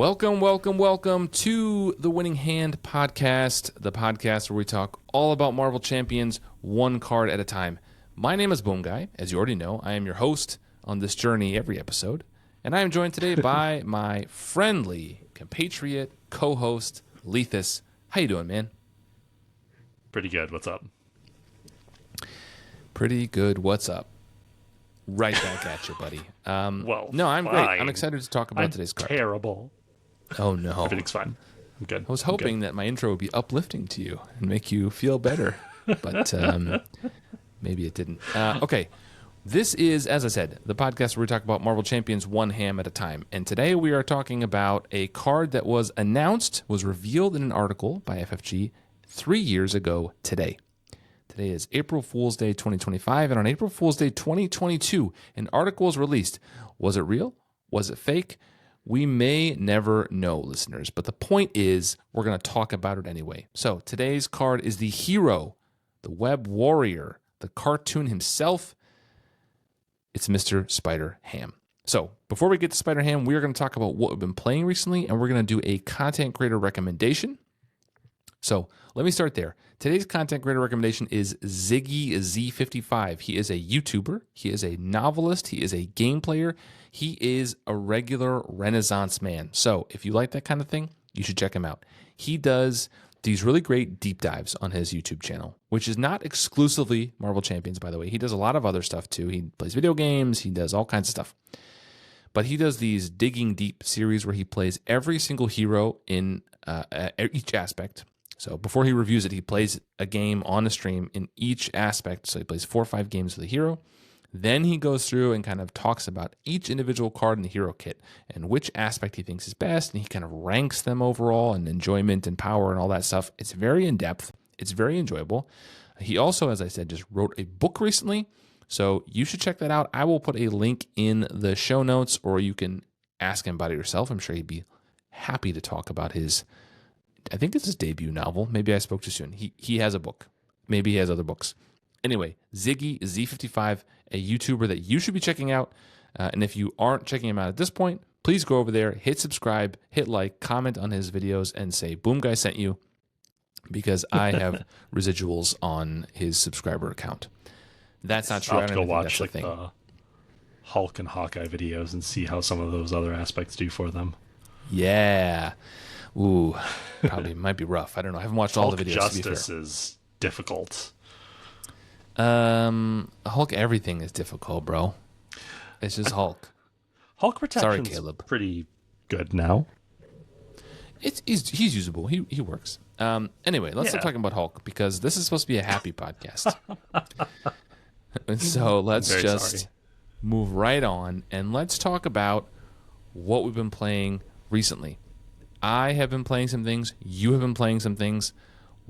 Welcome, welcome, welcome to the Winning Hand Podcast, the podcast where we talk all about Marvel Champions, one card at a time. My name is Boomguy. As you already know, I am your host on this journey every episode, and I am joined today by my friendly compatriot, co-host, Leethus. How you doing, man? Pretty good. What's up? Pretty good. What's up? Right back at you, buddy. No, I'm great. I'm excited to talk about today's card. Terrible. Oh, no. Everything's fine. I'm good. I was hoping that my intro would be uplifting to you and make you feel better, but maybe it didn't. Okay. This is, as I said, the podcast where we talk about Marvel Champions one ham at a time. And today we are talking about a card that was announced, was revealed in an article by FFG 3 years ago today. Today is April Fool's Day 2025, and on April Fool's Day 2022, an article was released. Was it real? Was it fake? We may never know, listeners, but the point is we're going to talk about it anyway. So today's card is the hero, the web warrior, the cartoon himself. It's Mr. Spider-Ham. So before we get to Spider-Ham, we're going to talk about what we've been playing recently, and we're going to do a content creator recommendation. So let me start there. Today's content creator recommendation is Ziggy Z55. He is a YouTuber. He is a novelist. He is a game player. He is a regular Renaissance man. So if you like that kind of thing, you should check him out. He does these really great deep dives on his YouTube channel, which is not exclusively Marvel Champions, by the way. He does a lot of other stuff too. He plays video games. He does all kinds of stuff. But he does these Digging Deep series where he plays every single hero in each aspect. So before he reviews it, he plays a game on a stream in each aspect. So he plays 4 or 5 games of the hero. Then he goes through and kind of talks about each individual card in the hero kit and which aspect he thinks is best. And he kind of ranks them overall and enjoyment and power and all that stuff. It's very in-depth. It's very enjoyable. He also, as I said, just wrote a book recently. So you should check that out. I will put a link in the show notes, or you can ask him about it yourself. I'm sure he'd be happy to talk about his, I think it's his debut novel. Maybe I spoke too soon. He has a book. Maybe he has other books. Anyway, Ziggy Z55, a YouTuber that you should be checking out. And if you aren't checking him out at this point, please go over there, hit subscribe, hit like, comment on his videos, and say, Boomguy sent you, because I have residuals on his subscriber account. That's not true. I'll have to go watch like the Hulk and Hawkeye videos and see how some of those other aspects do for them. Yeah. Ooh, probably might be rough. I don't know. I haven't watched all the videos. Justice is difficult. Hulk, everything is difficult, bro. It's just Hulk. Hulk protection's pretty good now. He's usable. He works. Anyway, let's start talking about Hulk, because this is supposed to be a happy podcast. And so let's just move right on, and let's talk about what we've been playing recently. I have been playing some things. You have been playing some things.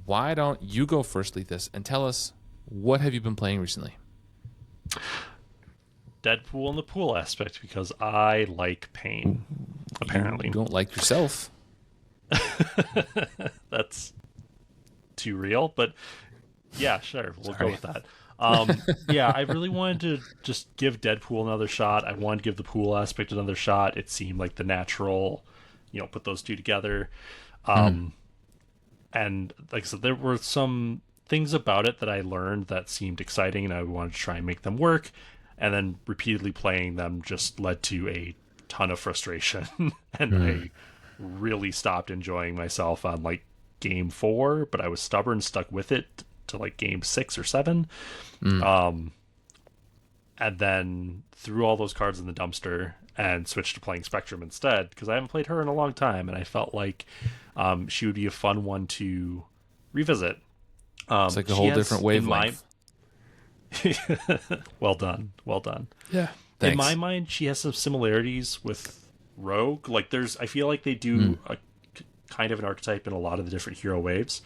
Why don't you go first, Leethus, and tell us, what have you been playing recently? Deadpool in the pool aspect, because I like pain, apparently. You don't like yourself. That's too real, but yeah, sure. We'll go with that. Yeah, I really wanted to just give Deadpool another shot. I wanted to give the pool aspect another shot. It seemed like the natural, put those two together. And like I said, there were some things about it that I learned that seemed exciting, and I wanted to try and make them work. And then repeatedly playing them just led to a ton of frustration. And I really stopped enjoying myself on like game 4, but I was stubborn, stuck with it to like game 6 or 7. And then threw all those cards in the dumpster and switched to playing Spectrum instead, because I haven't played her in a long time, and I felt like she would be a fun one to revisit. It's like a whole different wavelength. Well done. Yeah, thanks. In my mind, she has some similarities with Rogue. Like I feel like they do a kind of an archetype in a lot of the different hero waves.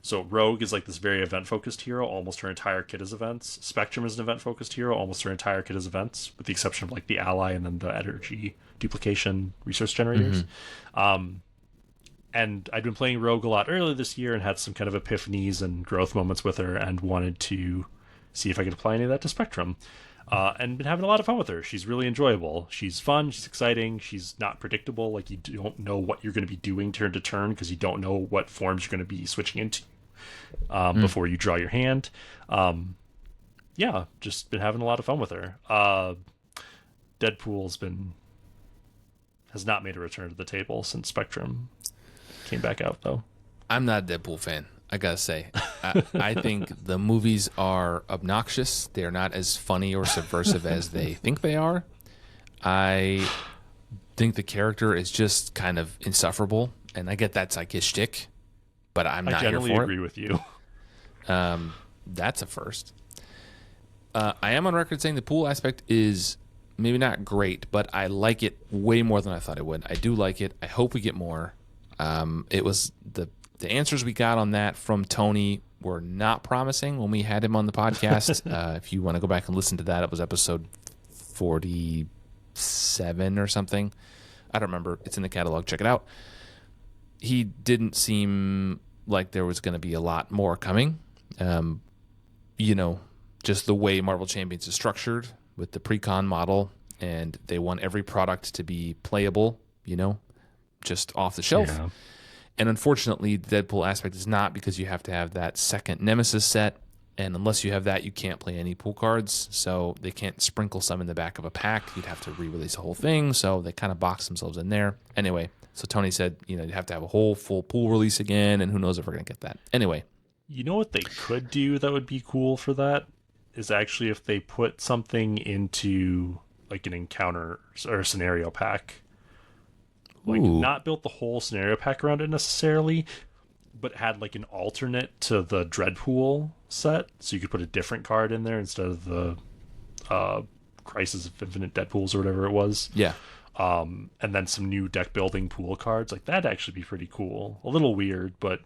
So Rogue is like this very event-focused hero. Almost her entire kit is events. Spectrum is an event-focused hero. Almost her entire kit is events, with the exception of like the ally and then the energy duplication resource generators. And I'd been playing Rogue a lot earlier this year and had some kind of epiphanies and growth moments with her, and wanted to see if I could apply any of that to Spectrum. and been having a lot of fun with her. She's really enjoyable. She's fun. She's exciting. She's not predictable. Like, you don't know what you're going to be doing turn to turn because you don't know what forms you're going to be switching into before you draw your hand. Yeah, just been having a lot of fun with her. Deadpool's has not made a return to the table since Spectrum came back out, though. I'm not a Deadpool fan, I gotta say. I think the movies are obnoxious. They're not as funny or subversive as they think they are. I think the character is just kind of insufferable, and I get that's like his shtick, but I'm not here for it. I generally agree with you. That's a first. I am on record saying the pool aspect is maybe not great, but I like it way more than I thought I would. I do like it. I hope we get more. It was the answers we got on that from Tony were not promising when we had him on the podcast. If you want to go back and listen to that, it was episode 47 or something. I don't remember. It's in the catalog. Check it out. He didn't seem like there was going to be a lot more coming. Just the way Marvel Champions is structured with the pre-con model, and they want every product to be playable, just off the shelf. Yeah. And unfortunately, the Deadpool aspect is not, because you have to have that second Nemesis set, and unless you have that, you can't play any pool cards, so they can't sprinkle some in the back of a pack. You'd have to re-release the whole thing, so they kind of box themselves in there. Anyway, so Tony said, you'd have to have a whole full pool release again, and who knows if we're going to get that. Anyway. You know what they could do that would be cool for that? Is actually if they put something into like an encounter or a scenario pack. Like, not built the whole scenario pack around it necessarily, but had like an alternate to the Dreadpool set, so you could put a different card in there instead of the Crisis of Infinite Deadpools or whatever it was. Yeah. And then some new deck building pool cards. Like, that'd actually be pretty cool. A little weird, but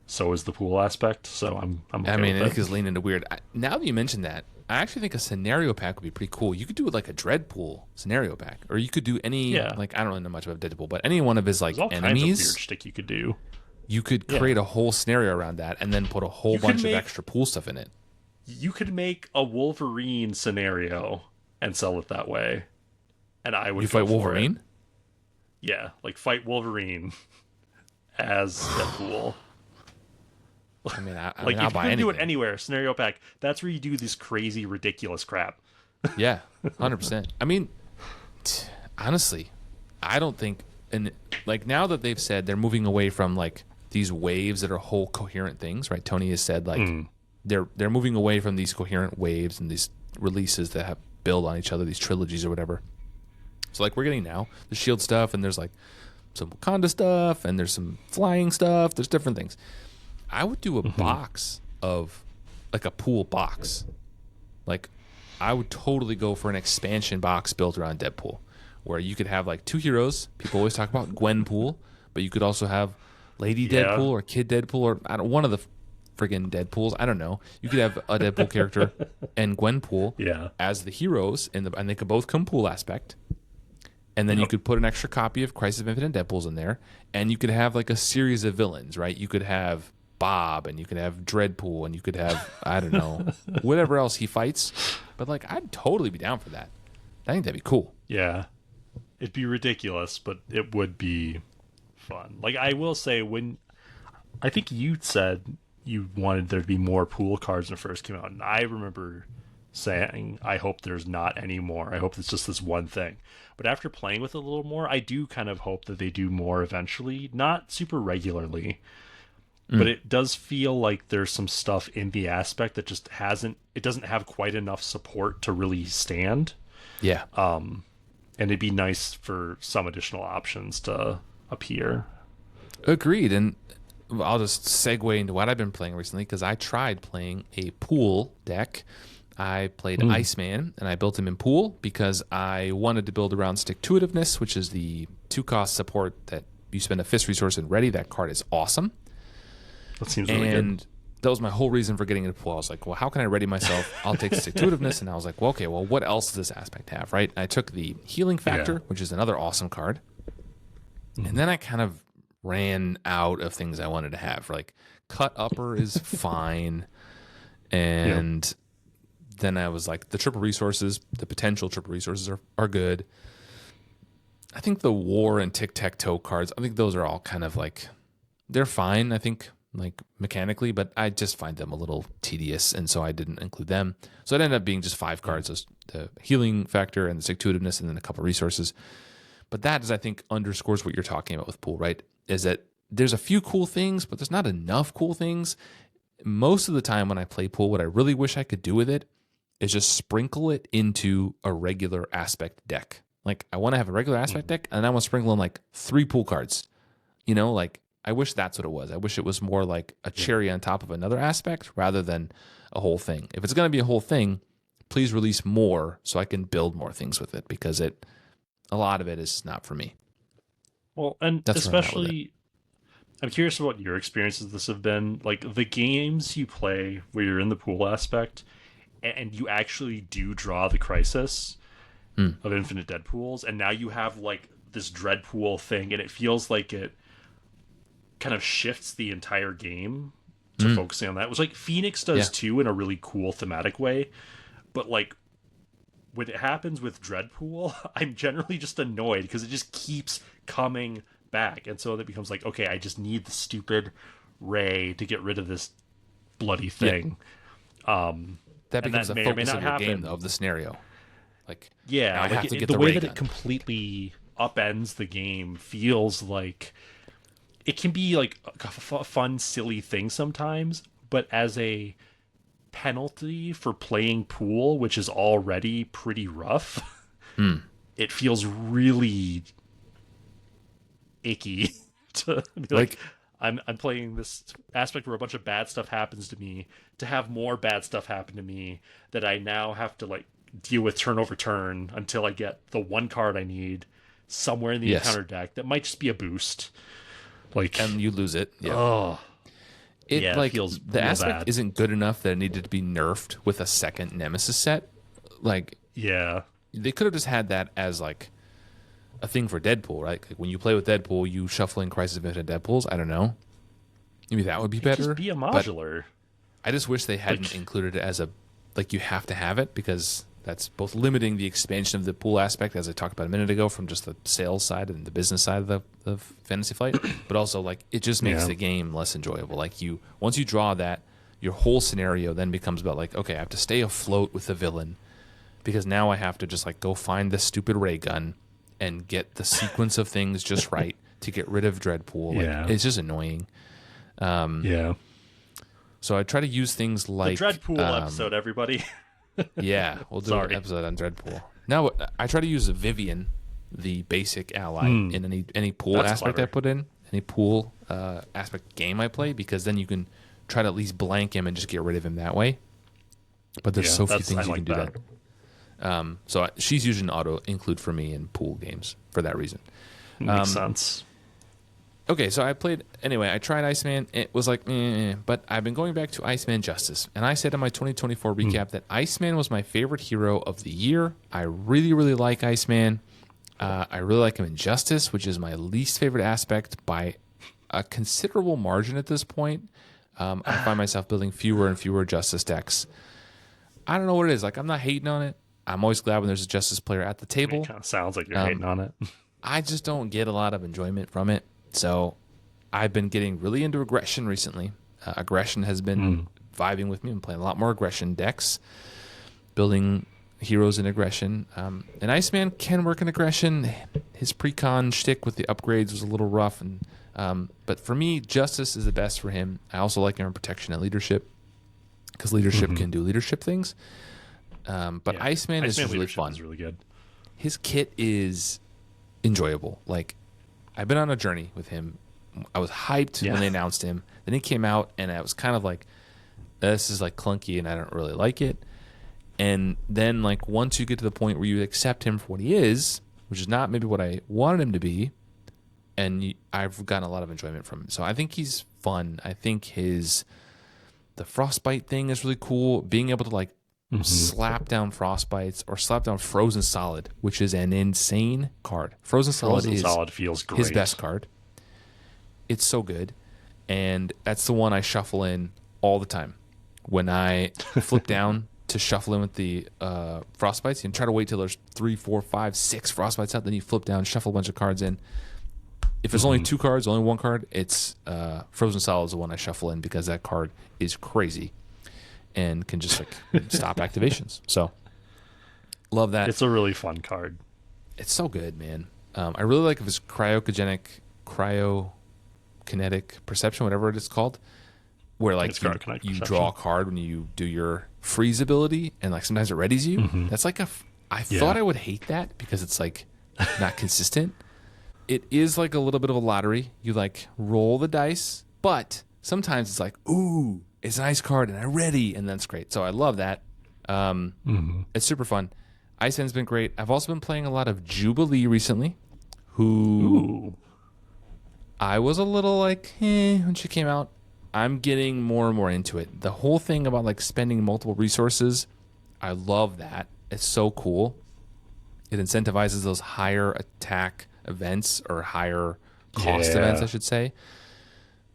so is the pool aspect. So I'm okay with Nick is leaning into weird. Now that you mention that, I actually think a scenario pack would be pretty cool. You could do it like a Dreadpool scenario pack, or you could do any like, I don't really know much about Deadpool, but any one of his like There's all enemies. Kinds of weird shtick you could do. You could create a whole scenario around that, and then put a whole bunch of extra pool stuff in it. You could make a Wolverine scenario and sell it that way, and I would. You fight Wolverine? Yeah, like fight Wolverine as Deadpool. I'll you buy can anything. do it anywhere. Scenario pack. That's where you do this crazy, ridiculous crap. Yeah, 100%. Honestly, I don't think, and like now that they've said they're moving away from like these waves that are whole coherent things, right? Tony has said like they're moving away from these coherent waves and these releases that have build on each other, these trilogies or whatever. So like we're getting now the Shield stuff, and there's like some Wakanda stuff, and there's some flying stuff. There's different things. I would do a box of, like a pool box. Like, I would totally go for an expansion box built around Deadpool, where you could have, like, two heroes. People always talk about Gwenpool, but you could also have Lady Deadpool or Kid Deadpool, or one of the friggin' Deadpools. I don't know. You could have a Deadpool character and Gwenpool as the heroes, and they could both come pool aspect. And then you could put an extra copy of Crisis of Infinite Deadpools in there, and you could have, like, a series of villains, right? You could have Bob, and you could have Dreadpool, and you could have, I don't know, whatever else he fights. But, like, I'd totally be down for that. I think that'd be cool. Yeah. It'd be ridiculous, but it would be fun. Like, I will say, when I think you said you wanted there to be more pool cards when it first came out, and I remember saying, I hope there's not any more. I hope it's just this one thing. But after playing with it a little more, I do kind of hope that they do more eventually. Not super regularly. But it does feel like there's some stuff in the aspect that just doesn't have quite enough support to really stand. Yeah. And it'd be nice for some additional options to appear. Agreed. And I'll just segue into what I've been playing recently, because I tried playing a pool deck. I played Iceman, and I built him in pool because I wanted to build around Stick-to-Itiveness, which is the 2-cost support that you spend a fist resource and ready. That card is awesome. That seems really good. And that was my whole reason for getting into pool. I was like, well, how can I ready myself? I'll take Stick-to-Itiveness. And I was like, well, okay, what else does this aspect have, right? I took the Healing Factor, which is another awesome card. And then I kind of ran out of things I wanted to have. Like, Cut Upper is fine. And then I was like, the triple resources, the potential triple resources are good. I think the war and tic-tac-toe cards, I think those are all kind of like, they're fine, I think, like mechanically, but I just find them a little tedious, and so I didn't include them. So it ended up being just 5 cards, the healing factor and the stick-to-itiveness, and then a couple resources. But that is, I think, underscores what you're talking about with Pool, right? Is that there's a few cool things, but there's not enough cool things. Most of the time when I play Pool, what I really wish I could do with it is just sprinkle it into a regular aspect deck. Like, I want to have a regular aspect deck, and I want to sprinkle in like 3 Pool cards. You know, like, I wish that's what it was. I wish it was more like a cherry on top of another aspect rather than a whole thing. If it's going to be a whole thing, please release more so I can build more things with it, because a lot of it is not for me. Well, and that's especially, I'm curious what your experiences with this have been. Like, the games you play where you're in the Pool aspect and you actually do draw the crisis of infinite Deadpools, and now you have like this Dreadpool thing, and it feels like it kind of shifts the entire game to focusing on that, which like Phoenix does too in a really cool thematic way. But like when it happens with Dreadpool, I'm generally just annoyed because it just keeps coming back, and so it becomes like, okay, I just need the stupid Ray to get rid of this bloody thing. That becomes the focus of your game, though, of the scenario. Like, yeah, I have to get the way that it completely upends the game feels like it can be like a fun, silly thing sometimes, but as a penalty for playing Pool, which is already pretty rough, it feels really icky to be like I'm playing this aspect where a bunch of bad stuff happens to me, to have more bad stuff happen to me that I now have to like deal with turn over turn until I get the one card I need somewhere in the encounter deck that might just be a boost. Like, and you lose it. Yeah. It feels the aspect bad. Isn't good enough that it needed to be nerfed with a second Nemesis set. Like, they could have just had that as like a thing for Deadpool, right? Like, when you play with Deadpool, you shuffle in Crisis of Infinite Deadpools. I don't know. Maybe that would be better. Just be a modular. I just wish they hadn't included it as a, like, you have to have it, because that's both limiting the expansion of the Pool aspect, as I talked about a minute ago, from just the sales side and the business side of the Fantasy Flight, but also like it just makes the game less enjoyable. Like, once you draw that, your whole scenario then becomes about like, okay, I have to stay afloat with the villain, because now I have to just like go find this stupid ray gun and get the sequence of things just right to get rid of Dreadpool. Like, it's just annoying. So I try to use things like the Dreadpool episode, everybody. Yeah, we'll do an episode on Dreadpool. Now, I try to use Vivian, the basic ally, in any Pool aspect I put in, any Pool aspect game I play, because then you can try to at least blank him and just get rid of him that way. But there's so few things you can do that. So she's usually an auto include for me in Pool games for that reason. Makes sense. Okay, so I tried Iceman. It was like, but I've been going back to Iceman Justice. And I said in my 2024 recap that Iceman was my favorite hero of the year. I really, really like Iceman. I really like him in Justice, which is my least favorite aspect by a considerable margin at this point. I find myself building fewer and fewer Justice decks. I don't know what it is. Like, I'm not hating on it. I'm always glad when there's a Justice player at the table. It kind of sounds like you're hating on it. I just don't get a lot of enjoyment from it. So I've been getting really into aggression recently. Aggression has been vibing with me. I'm playing a lot more aggression decks, building heroes in aggression. And Iceman can work in aggression. His pre-con shtick with the upgrades was a little rough. But for me, Justice is the best for him. I also like him in protection and leadership, because leadership can do leadership things. But Iceman is really fun. Is really good. His kit is enjoyable. Like, I've been on a journey with him. I was hyped when they announced him. Then he came out, and I was kind of like, this is like clunky, and I don't really like it. And then, like, once you get to the point where you accept him for what he is, which is not maybe what I wanted him to be, and I've gotten a lot of enjoyment from him. So I think he's fun. I think the Frostbite thing is really cool. Being able to, like, slap down Frostbites or slap down Frozen Solid, which is an insane card. Frozen Solid feels great. His best card. It's so good, and that's the one I shuffle in all the time when I flip down to shuffle in with the frostbites. You can try to wait till there's 3, 4, 5, 6 frostbites out. Then you flip down, shuffle a bunch of cards in. If there's only 2 cards, only 1 card, it's Frozen Solid is the one I shuffle in because that card is crazy and can just like stop activations. So love that. It's a really fun card. It's so good, man. I really like his cryokinetic perception, whatever it is called, where like you draw a card when you do your freeze ability, and like sometimes it readies you. That's like I thought I would hate that because it's like not consistent. It is like a little bit of a lottery. You like roll the dice, but sometimes it's like, ooh, it's an ice card and I ready, and that's great. So I love that. It's super fun. Iceman's been great. I've also been playing a lot of Jubilee recently, who I was a little like, when she came out. I'm getting more and more into it. The whole thing about like spending multiple resources, I love that. It's so cool. It incentivizes those higher attack events or higher cost events, I should say.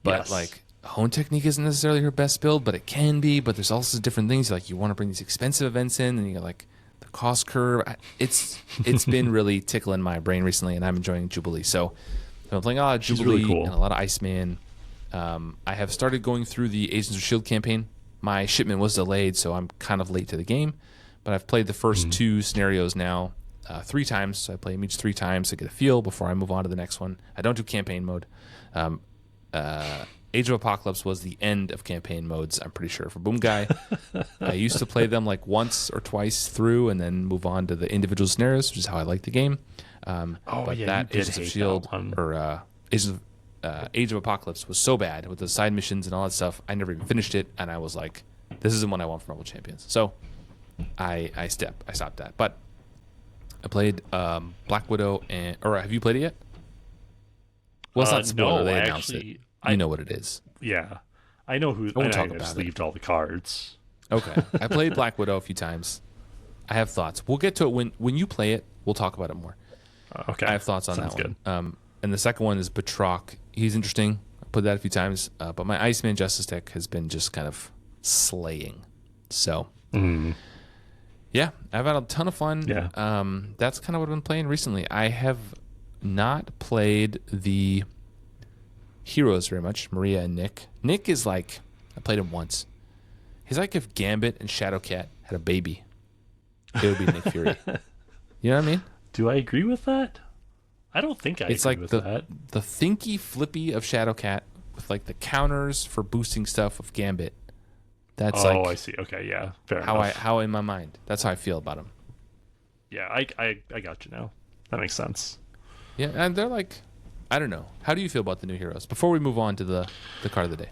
But like Hone Technique isn't necessarily her best build, but it can be. But there's also different things like you want to bring these expensive events in, and you got like the cost curve. It's been really tickling my brain recently, and I'm enjoying Jubilee. So I've been playing a lot of Jubilee really cool. And a lot of Iceman. I have started going through the Agents of S.H.I.E.L.D. campaign. My shipment was delayed, so I'm kind of late to the game. But I've played the first 2 scenarios now 3 times. So I play them each 3 times to get a feel before I move on to the next one. I don't do campaign mode. Age of Apocalypse was the end of campaign modes, I'm pretty sure, for Boomguy. I used to play them like once or twice through and then move on to the individual scenarios, which is how I like the game. But that Agents of S.H.I.E.L.D. or Age of Apocalypse was so bad with the side missions and all that stuff. I never even finished it, and I was like, this isn't what I want from Marvel Champions. So I stopped that. But I played Black Widow, or have you played it yet? Well, it's not spoiler. No, they announced it. You know what it is. Yeah. I know who. I just sleeved all the cards. Okay. I played Black Widow a few times. I have thoughts. We'll get to it when you play it. We'll talk about it more. Okay. I have thoughts on that one. And the second one is Batroc. He's interesting. I played that a few times. But my Iceman Justice deck has been just kind of slaying. So, yeah, I've had a ton of fun. Yeah. That's kind of what I've been playing recently. I have not played the heroes very much, Maria and Nick. Nick is like, I played him once. He's like if Gambit and Shadowcat had a baby. It would be Nick Fury. You know what I mean? Do I agree with that? I don't think I agree with that. The thinky flippy of Shadowcat with like the counters for boosting stuff of Gambit. That's I see. Okay, yeah. Fair enough. How in my mind. That's how I feel about him. Yeah, I got you now. That makes sense. Yeah, and they're like, I don't know. How do you feel about the new heroes? Before we move on to the card of the day.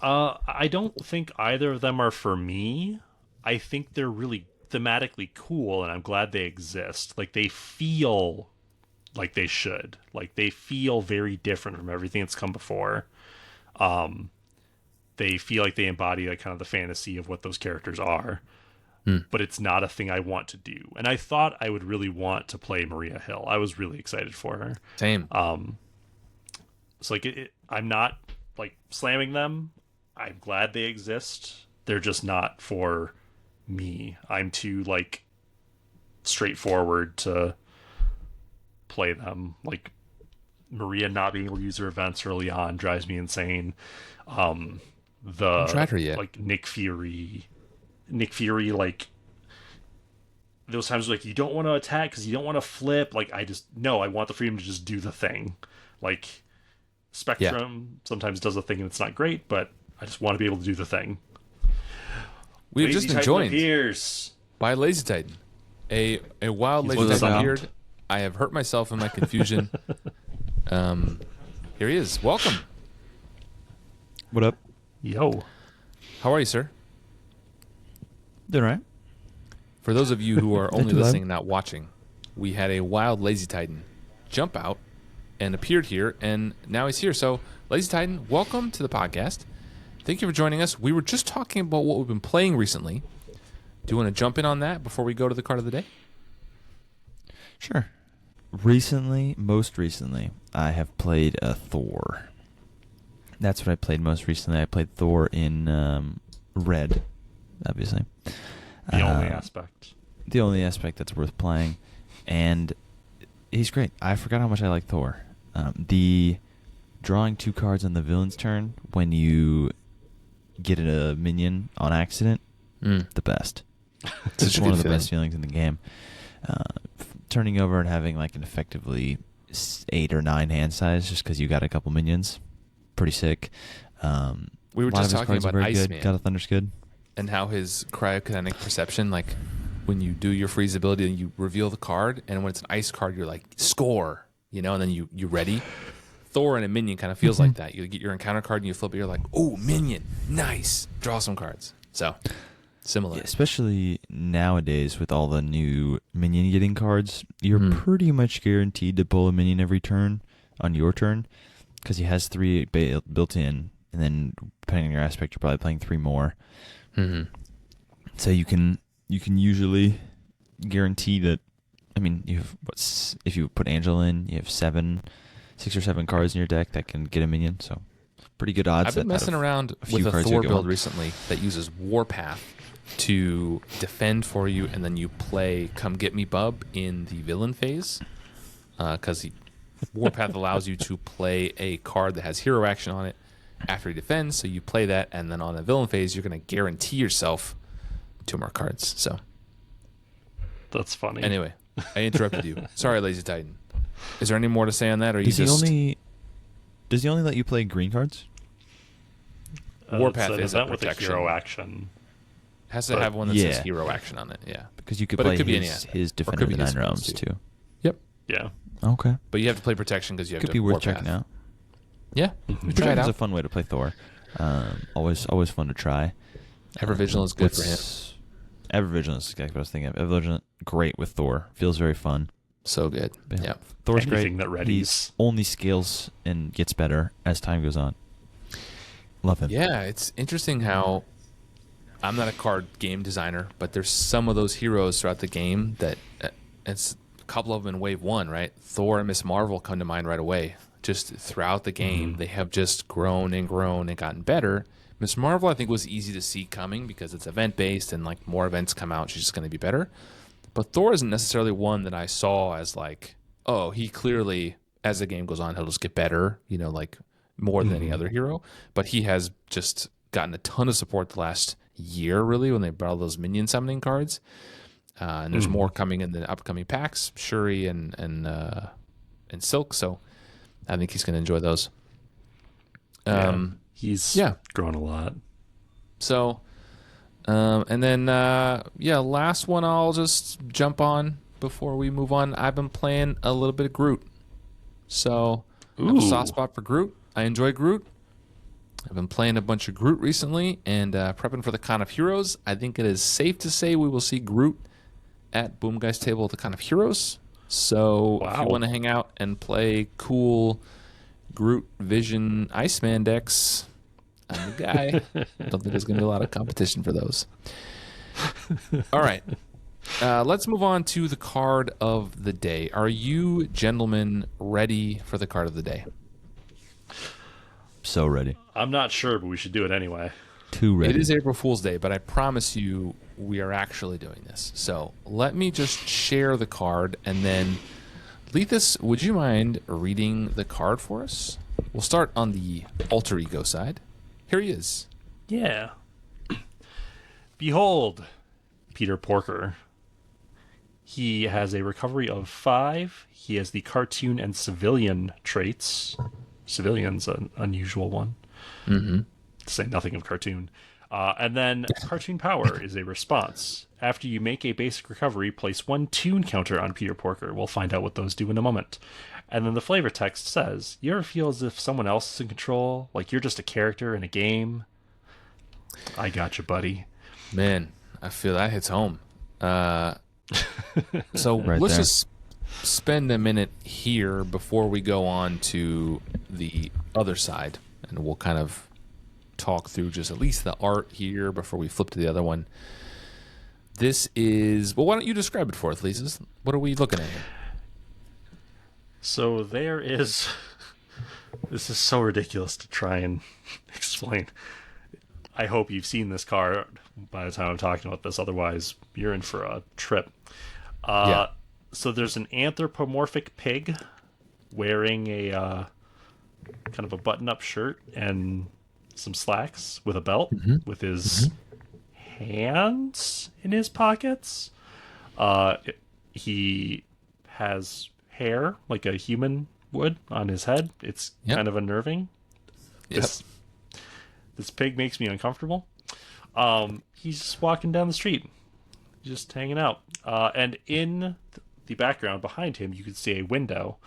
I don't think either of them are for me. I think they're really thematically cool, and I'm glad they exist. Like, they feel like they should. Like, they feel very different from everything that's come before. They feel like they embody like kind of the fantasy of what those characters are. But it's not a thing I want to do. And I thought I would really want to play Maria Hill. I was really excited for her. Same. So like I'm not like slamming them. I'm glad they exist. They're just not for me. I'm too like straightforward to play them. Like Maria not being able to use her events early on drives me insane. Haven't tried her yet. Like Nick Fury, like those times like you don't want to attack because you don't want to flip. Like I want the freedom to just do the thing. Like Spectrum sometimes does a thing and it's not great, but I just want to be able to do the thing. We've just been joined by LazyTitan. A wild LazyTitan appeared. I have hurt myself in my confusion. Here he is. Welcome. What up? Yo. How are you, sir? Doing all right. For those of you who are only listening and not watching, we had a wild LazyTitan jump out and appeared here, and now he's here. So, LazyTitan, welcome to the podcast. Thank you for joining us. We were just talking about what we've been playing recently. Do you want to jump in on that before we go to the card of the day? Sure. Most recently, I have played Thor. That's what I played most recently. I played Thor in Red. obviously. The only aspect. The only aspect that's worth playing. And he's great. I forgot how much I like Thor. The drawing 2 cards on the villain's turn when you get a minion on accident, the best. It's one of the best feelings in the game. Turning over and having like an effectively 8 or 9 hand size just because you got a couple minions, pretty sick. We were just talking about Iceman. Got a Thunder's good. And how his cryokinetic perception, like when you do your freeze ability and you reveal the card, and when it's an ice card, you're like, score, and then you ready. Thor and a minion kind of feels like that. You get your encounter card and you flip it, you're like, oh, minion, nice. Draw some cards. So, similar. Yeah, especially nowadays with all the new minion getting cards, you're pretty much guaranteed to pull a minion every turn on your turn because he has 3 built in, and then depending on your aspect, you're probably playing 3 more. Mm-hmm. So you can usually guarantee that. I mean, you have if you put Angel in, you have 6 or 7 cards in your deck that can get a minion. So pretty good odds. I've been messing around with a Thor build recently that uses Warpath to defend for you, and then you play Come Get Me Bub in the villain phase, because Warpath allows you to play a card that has hero action on it after he defends, so you play that, and then on the villain phase, you're going to guarantee yourself 2 more cards. So that's funny. Anyway, I interrupted you. Sorry, LazyTitan. Is there any more to say on that, or does he only let you play green cards? Warpath is a with a hero action. Has to have one that says hero action on it. Yeah, because you could play his Defender of the Nine Realms too. Yep. Yeah. Okay. But you have to play protection because you have could to. be worth Warpath. checking out. Yeah, try it out. It's a fun way to play Thor. Always fun to try. Ever-Vigilant is good for him. Ever-Vigilant is exactly what I was thinking of. Ever-Vigilant, great with Thor. Feels very fun. So good. Yeah. Thor's Anything great. That readies. He only scales and gets better as time goes on. Love him. Yeah, it's interesting how I'm not a card game designer, but there's some of those heroes throughout the game that it's a couple of them in Wave 1, right? Thor and Miss Marvel come to mind right away. Just throughout the game, they have just grown and gotten better. Miss Marvel, I think, was easy to see coming because it's event-based and like more events come out, she's just going to be better. But Thor isn't necessarily one that I saw as like, oh, he clearly, as the game goes on, he'll just get better, like more than any other hero. But he has just gotten a ton of support the last year, really, when they brought all those minion summoning cards. And there's more coming in the upcoming packs, Shuri and Silk. So I think he's going to enjoy those. He's grown a lot. So, and then, last one I'll just jump on before we move on. I've been playing a little bit of Groot. So, I have a soft spot for Groot. I enjoy Groot. I've been playing a bunch of Groot recently and prepping for the Con of Heroes. I think it is safe to say we will see Groot at Boomguy's table at the Con of Heroes. So, if you want to hang out and play cool Groot Vision Iceman decks, I'm the guy. I don't think there's going to be a lot of competition for those. All right. Let's move on to the card of the day. Are you gentlemen ready for the card of the day? So ready. I'm not sure, but we should do it anyway. Too ready. It is April Fool's Day, but I promise you we are actually doing this. So let me just share the card, and then Leethus, would you mind reading the card for us? We'll start on the alter ego side. Here he is. Yeah. Behold, Peter Porker. He has a recovery of 5. He has the cartoon and civilian traits. Civilian's an unusual one. Mm-hmm. To say nothing of cartoon. And then cartoon power is a response. After you make a basic recovery, place 1 tune counter on Peter Porker. We'll find out what those do in a moment. And then the flavor text says, you ever feel as if someone else is in control? Like you're just a character in a game? I got you, buddy. Man, I feel that hits home. So right let's there. just spend a minute here before we go on to the other side, and we'll kind of talk through just at least the art here before we flip to the other one. This is, well, why don't you describe it for us, Lisa? What are we looking at here? So there is... This is so ridiculous to try and explain. I hope you've seen this card by the time I'm talking about this. Otherwise, you're in for a trip. Yeah. So there's an anthropomorphic pig wearing a kind of a button-up shirt and some slacks with a belt, with his hands in his pockets. He has hair like a human would on his head. It's kind of unnerving. Yep. This pig makes me uncomfortable. He's just walking down the street, just hanging out. And in the background behind him, you can see a window.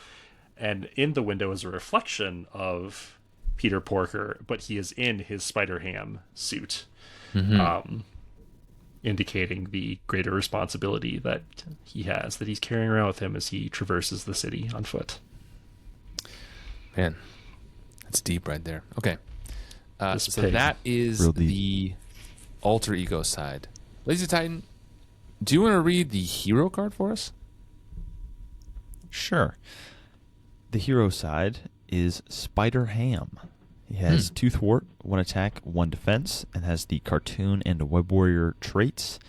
And in the window is a reflection of Peter Porker, but he is in his Spider-Ham suit, indicating the greater responsibility that he has, that he's carrying around with him as he traverses the city on foot. Man, that's deep right there. Okay. So pig. that is Real deep. the alter ego side. LazyTitan, do you want to read the hero card for us? Sure. The hero side is Spider-Ham. He has 2 thwart, 1 attack, 1 defense, and has the cartoon and web warrior traits.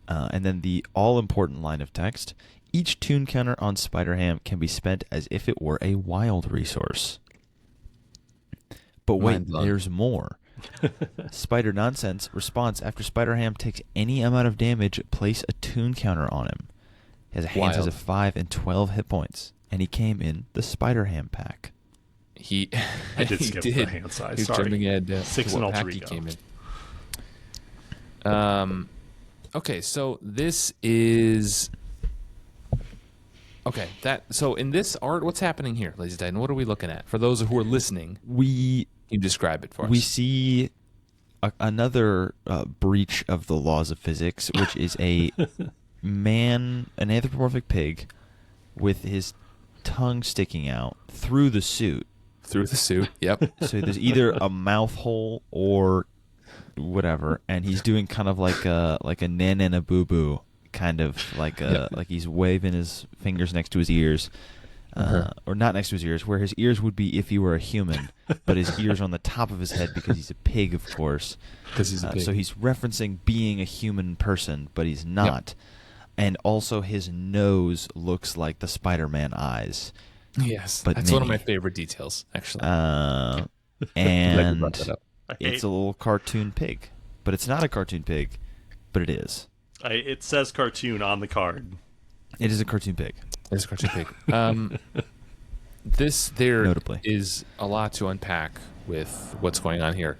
And then the all-important line of text: each tune counter on Spider-Ham can be spent as if it were a wild resource. But wait, Mind blown. there's more. Spider Nonsense response: after Spider-Ham takes any amount of damage, place a tune counter on him. He has a hand size Wild. of 5 and 12 hit points, and he came in the Spider-Ham pack. I did he skip did. the hand size. He's Sorry. jumping ahead 6 to and what alter pack he ego. came in. Okay, so this is okay. So in this art, what's happening here, LazyTitan? What are we looking at? For those who are listening, We can you describe it for us? we see another breach of the laws of physics, which is an anthropomorphic pig, with his tongue sticking out through the suit. Through the suit. Yep. So there's either a mouth hole or whatever, and he's doing kind of like a nan and a boo boo, kind of like like he's waving his fingers next to his ears, or not next to his ears, where his ears would be if he were a human, but his ears are on the top of his head because he's a pig, of course. Because he's a pig. So he's referencing being a human person, but he's not. And also his nose looks like the Spider-Man eyes. Yes, but that's one of my mini. favorite details, actually. And Glad you brought that up. it's a little cartoon pig. But it's not a cartoon pig, but it is. It says cartoon on the card. It is a cartoon pig. It's a cartoon pig. There Notably. is a lot to unpack with what's going on here.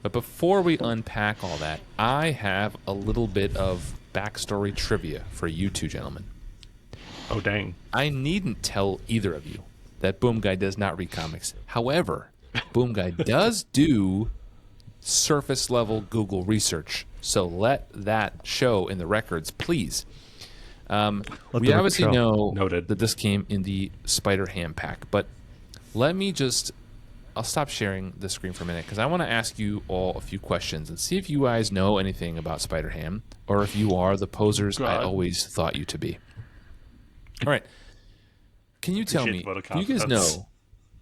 But before we unpack all that, I have a little bit of backstory trivia for you two gentlemen. Oh, dang. I needn't tell either of you that Boomguy does not read comics. However, Boomguy does do surface level Google research. So let that show in the records, please. We the record obviously show. know Noted. that this came in the Spider-Ham pack, but let me just... I'll stop sharing the screen for a minute because I want to ask you all a few questions and see if you guys know anything about Spider-Ham or if you are the posers I God. always thought you to be. All right. Can you tell me, Appreciate the vote of do you guys confidence.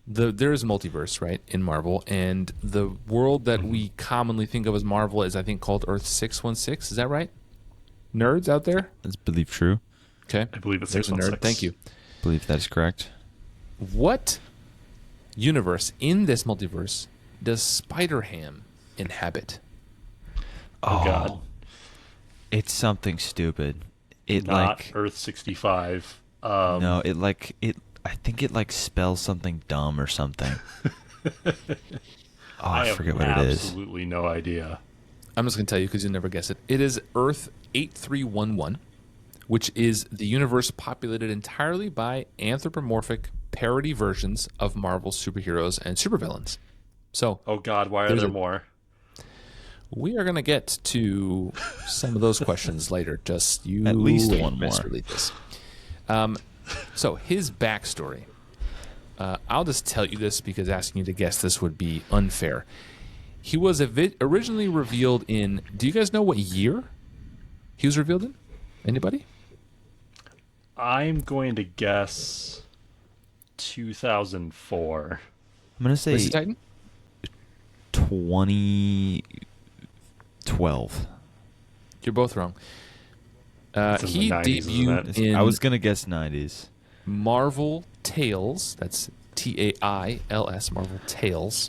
know there's multiverse, right, in Marvel, and the world that we commonly think of as Marvel is, I think, called Earth 616. Is that right? Nerds out there? That's believe true. Okay. I believe it's There's a nerd. 616. Thank you. Believe that is correct. What universe in this multiverse does Spider-Ham inhabit? Oh, God. It's something stupid. It Not like Earth 65. no, it like it. I think it like spells something dumb or something. I have forget what it is. absolutely no idea. I'm just going to tell you because you'll never guess it. It is Earth 8311, which is the universe populated entirely by anthropomorphic parody versions of Marvel superheroes and supervillains. So Oh, God, why are There's there a- more? we are going to get to some of those questions later. Just you At least wait, one more. Mr. Leethus. So his backstory. I'll just tell you this because asking you to guess this would be unfair. He was originally revealed in... Do you guys know what year he was revealed in? Anybody? I'm going to guess 2004. I'm gonna say Lazy Titan? 20. 12. You're both wrong. It's in He the 90s, isn't debuted it? in I was going to guess 90s. Marvel Tales. That's Tails, Marvel Tales.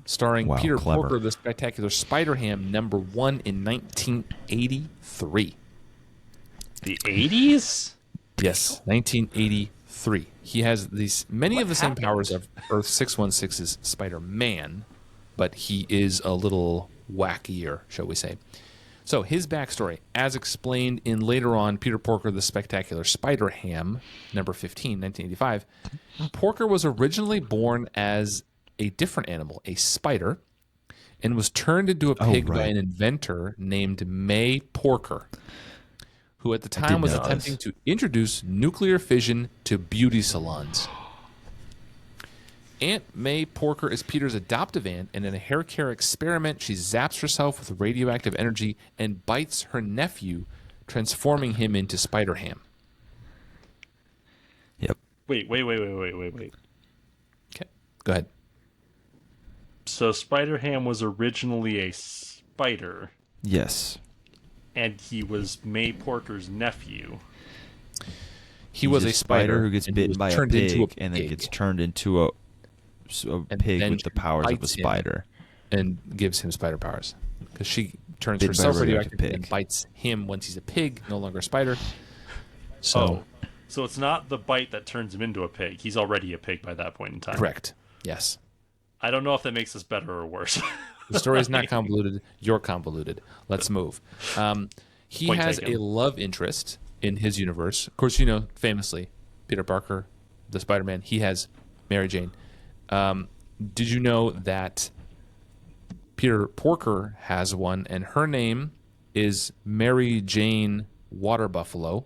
Starring Wow, Peter clever. Porker, the Spectacular Spider-Ham, #1 in 1983. The 80s? Yes, 1983. He has many of the same powers of Earth 616's Spider-Man, but he is a little wackier, shall we say. So his backstory, as explained in later on Peter Porker, the Spectacular Spider-Ham, #15, 1985, Porker was originally born as a different animal, a spider, and was turned into a pig by an inventor named May Porker, who at the time was attempting to introduce nuclear fission to beauty salons. Aunt May Porker is Peter's adoptive aunt, and in a hair care experiment, she zaps herself with radioactive energy and bites her nephew, transforming him into Spider-Ham. Yep. Wait. Okay, go ahead. So Spider-Ham was originally a spider, Yes. and he was May Porker's nephew. He was a spider who gets and he bitten was by a turned into pig and then pig, gets turned into a and pig then with the powers of a bites him spider. and gives him spider powers. Because she turns Bitten by a herself radioactive radioactive and pig. bites him once he's a pig, no longer a spider. So, So it's not the bite that turns him into a pig. He's already a pig by that point in time. correct. Yes. I don't know if that makes this better or worse. The story is not convoluted. You're convoluted. Let's move. He Point has taken. a love interest in his universe. Of course, you know, famously, Peter Parker, the Spider-Man, he has Mary Jane. Did you know that Peter Porker has one, and her name is Mary Jane Water Buffalo?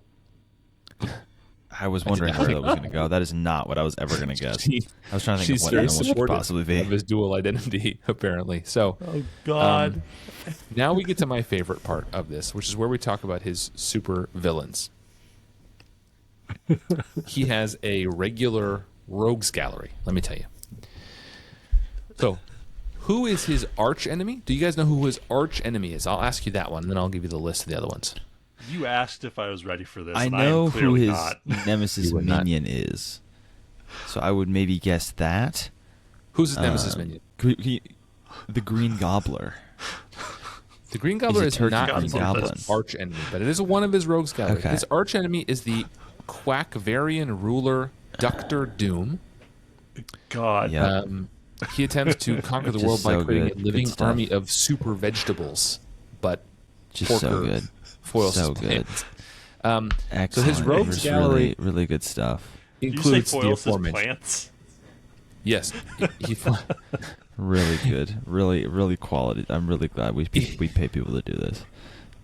I was wondering where that was going to go. That is not what I was ever going to guess. I was trying to think She's of what very animal it could supportive possibly be. of his dual identity, apparently. So, Oh God. now we get to my favorite part of this, which is where we talk about his super villains. He has a regular rogues gallery, let me tell you. So, who is his arch enemy? Do you guys know who his arch enemy is? I'll ask you that one, and then I'll give you the list of the other ones. You asked if I was ready for this. I and know I am who clearly his not. nemesis You would not. minion is. So I would maybe guess that. Who's his nemesis minion? The Green Gobbler. The Green Gobbler He's a is turkey not green his goblin. arch enemy, but it is one of his rogues gallery. Okay. His arch enemy is the Quackvarian ruler Doctor Doom. God. Yeah. He attempts to conquer the Just world by so creating good. a living Good stuff. army of super vegetables, but Just Porker so good. foils So his good. plans. Excellent. So his rogues Just gallery really, really good stuff. Did you say includes the foils his aforementioned. plants? Yes, he Really good. Really, really quality. I'm really glad we pay people to do this.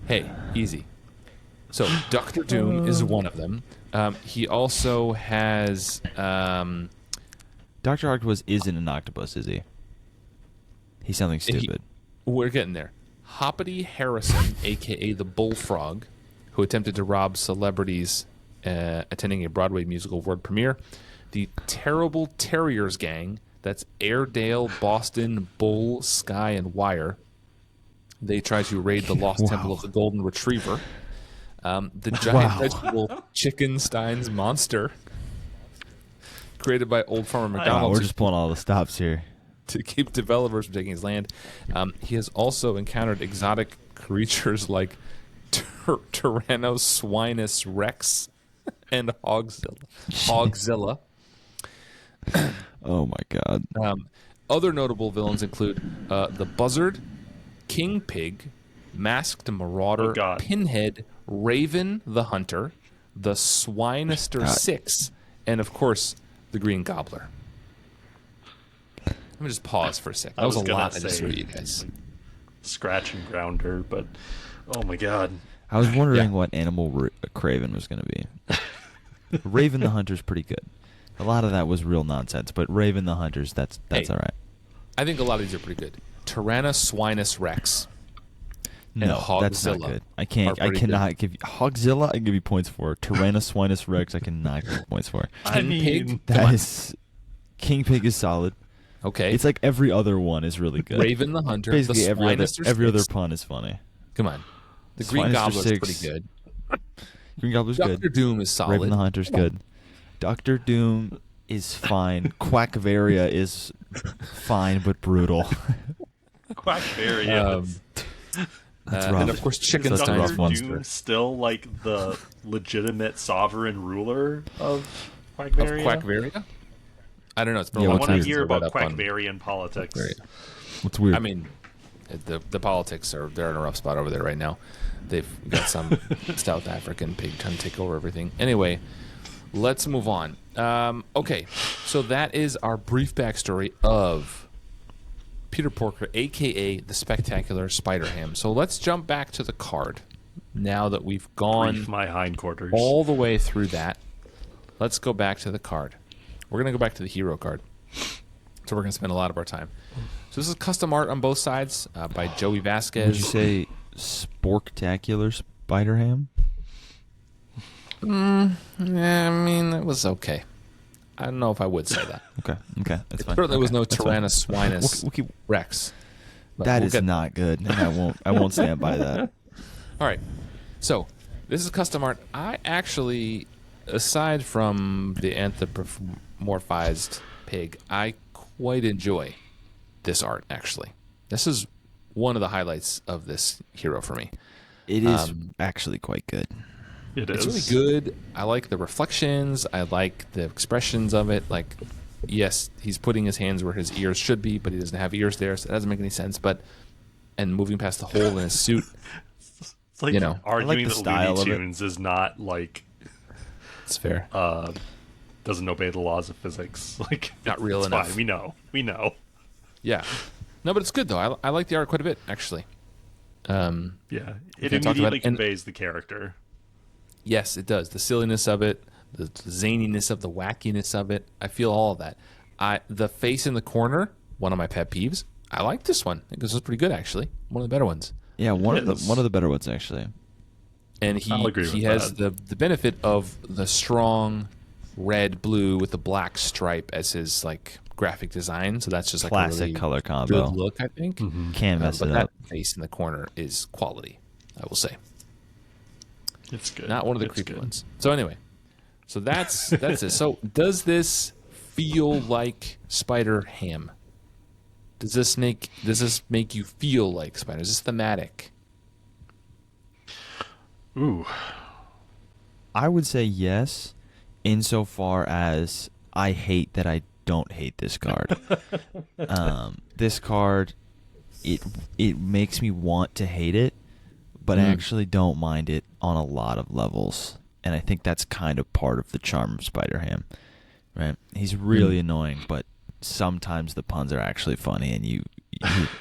Hey, easy. So Doctor Doom is one of them. He also has Dr. Octopus isn't an octopus, is he? He's something stupid. we're getting there. Hoppity Harrison, a.k.a. the Bullfrog, who attempted to rob celebrities attending a Broadway musical world premiere. The Terrible Terriers Gang, that's Airedale, Boston, Bull, Sky, and Wire. They try to raid the Lost Temple of the Golden Retriever. The giant vegetable Chickenstein's Monster, created by Old Farmer Wow, McDonald we're just pulling all the stops here. to keep developers from taking his land. He has also encountered exotic creatures like Tyrannoswinus Rex and Hogzilla. Oh my god. Other notable villains include the Buzzard, King Pig, Masked Marauder, Oh, God. Pinhead, Raven the Hunter, the Swinister Six, and of course, the Green Gobbler. Let me just pause for a second. That I was a was gonna lot I just say- threw at you guys. Scratch and grounder, but oh my God. I was wondering Yeah. what animal Craven was going to be. Raven the Hunter's pretty good. A lot of that was real nonsense, but Raven the Hunter's that's Hey. all right. I think a lot of these are pretty good. Tyrannoswinus Rex. And No, that's not Hogzilla good. are I pretty cannot give you Hogzilla. I can give you points for. Tyrannoswinus Rex. I cannot give you points for. I King mean, Pig. That is King Pig is solid. Okay. It's like every other one is really good. Raven the Hunter. Basically, the every other pun is funny. Come on. The Green Swinister Goblin's Six. pretty good. Green Goblin's Doctor good. Doom is solid. Raven the Hunter's good. Doctor Doom is fine. Quackvaria is fine but brutal. Quackvaria. That's rough. And of course, Is Chickenstein's Doctor monster. Doom still like the legitimate sovereign ruler of Quackvaria? Of Quackvaria? I don't know. It's been Yeah, a I long what's want to time hear since I read about up on Quackvarian politics. Quackvaria. What's weird? I mean, the politics they're in a rough spot over there right now. They've got some South African pig trying to take over everything. Anyway, let's move on. Okay, so that is our brief backstory of Peter Porker, a.k.a. the Spectacular Spider-Ham. So let's jump back to the card. Now that we've gone Brief my hindquarters. all the way through that, let's go back to the card. We're going to go back to the hero card. So we're going to spend a lot of our time. So this is custom art on both sides by Joey Vasquez. Would you say Sporktacular Spider-Ham? Yeah, I mean, it was okay. I don't know if I would say that. Okay, that's fine. Certainly was Okay, no that's fine. Tyrannosaurus We'll keep- Rex. But That we'll is get- not good. And I won't stand by that. All right. So this is custom art. I actually, aside from the anthropomorphized pig, I quite enjoy this art, actually. This is one of the highlights of this hero for me. It is actually quite good. It It's is. really good. I like the reflections. I like the expressions of it. Like, yes, he's putting his hands where his ears should be, but he doesn't have ears there, so that doesn't make any sense. And moving past the hole in his suit, It's like you know, arguing the that style Looney of it. Tunes is not like it's fair. doesn't obey the laws of physics. Like Not real it's enough. Fine. We know. Yeah. No, but it's good, though. I like the art quite a bit, actually. Yeah, it can talk about immediately it, and- conveys the character. Yes, it does. The silliness of it, the zaniness of the wackiness of it. I feel all of that. The face in the corner, one of my pet peeves. I like this one. I think this is pretty good, actually. One of the better ones. Yeah, one It is. of the better ones actually. And I'll agree he with has that. the benefit of the strong red blue with the black stripe as his like graphic design. So that's just like Classic a really color combo. good look, I think. Can't mess But it that up. face in the corner is quality, I will say. It's good. Not one of the It's creepy good. ones. So anyway, so that's it. So does this feel like Spider Ham? Does this make you feel like Spider? Is this thematic? Ooh, I would say yes, insofar as I hate that I don't hate this card. This card, it makes me want to hate it, but I actually don't mind it on a lot of levels, and I think that's kind of part of the charm of Spider-Ham. Right? He's really annoying, but sometimes the puns are actually funny, and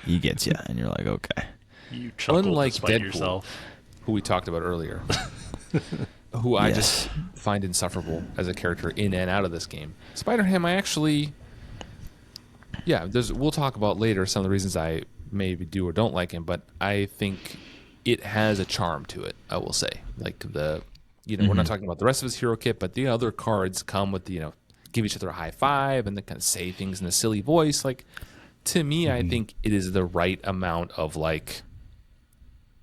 he gets you, and you're like, okay. you chuckled Unlike despite Deadpool, yourself. who we talked about earlier, who I Yes. just find insufferable as a character in and out of this game. Spider-Ham, I actually, we'll talk about later some of the reasons I maybe do or don't like him, but I think it has a charm to it, I will say. Like we're not talking about the rest of his hero kit, but the other cards come with give each other a high five and then kind of say things in a silly voice. Like, to me, I think it is the right amount of like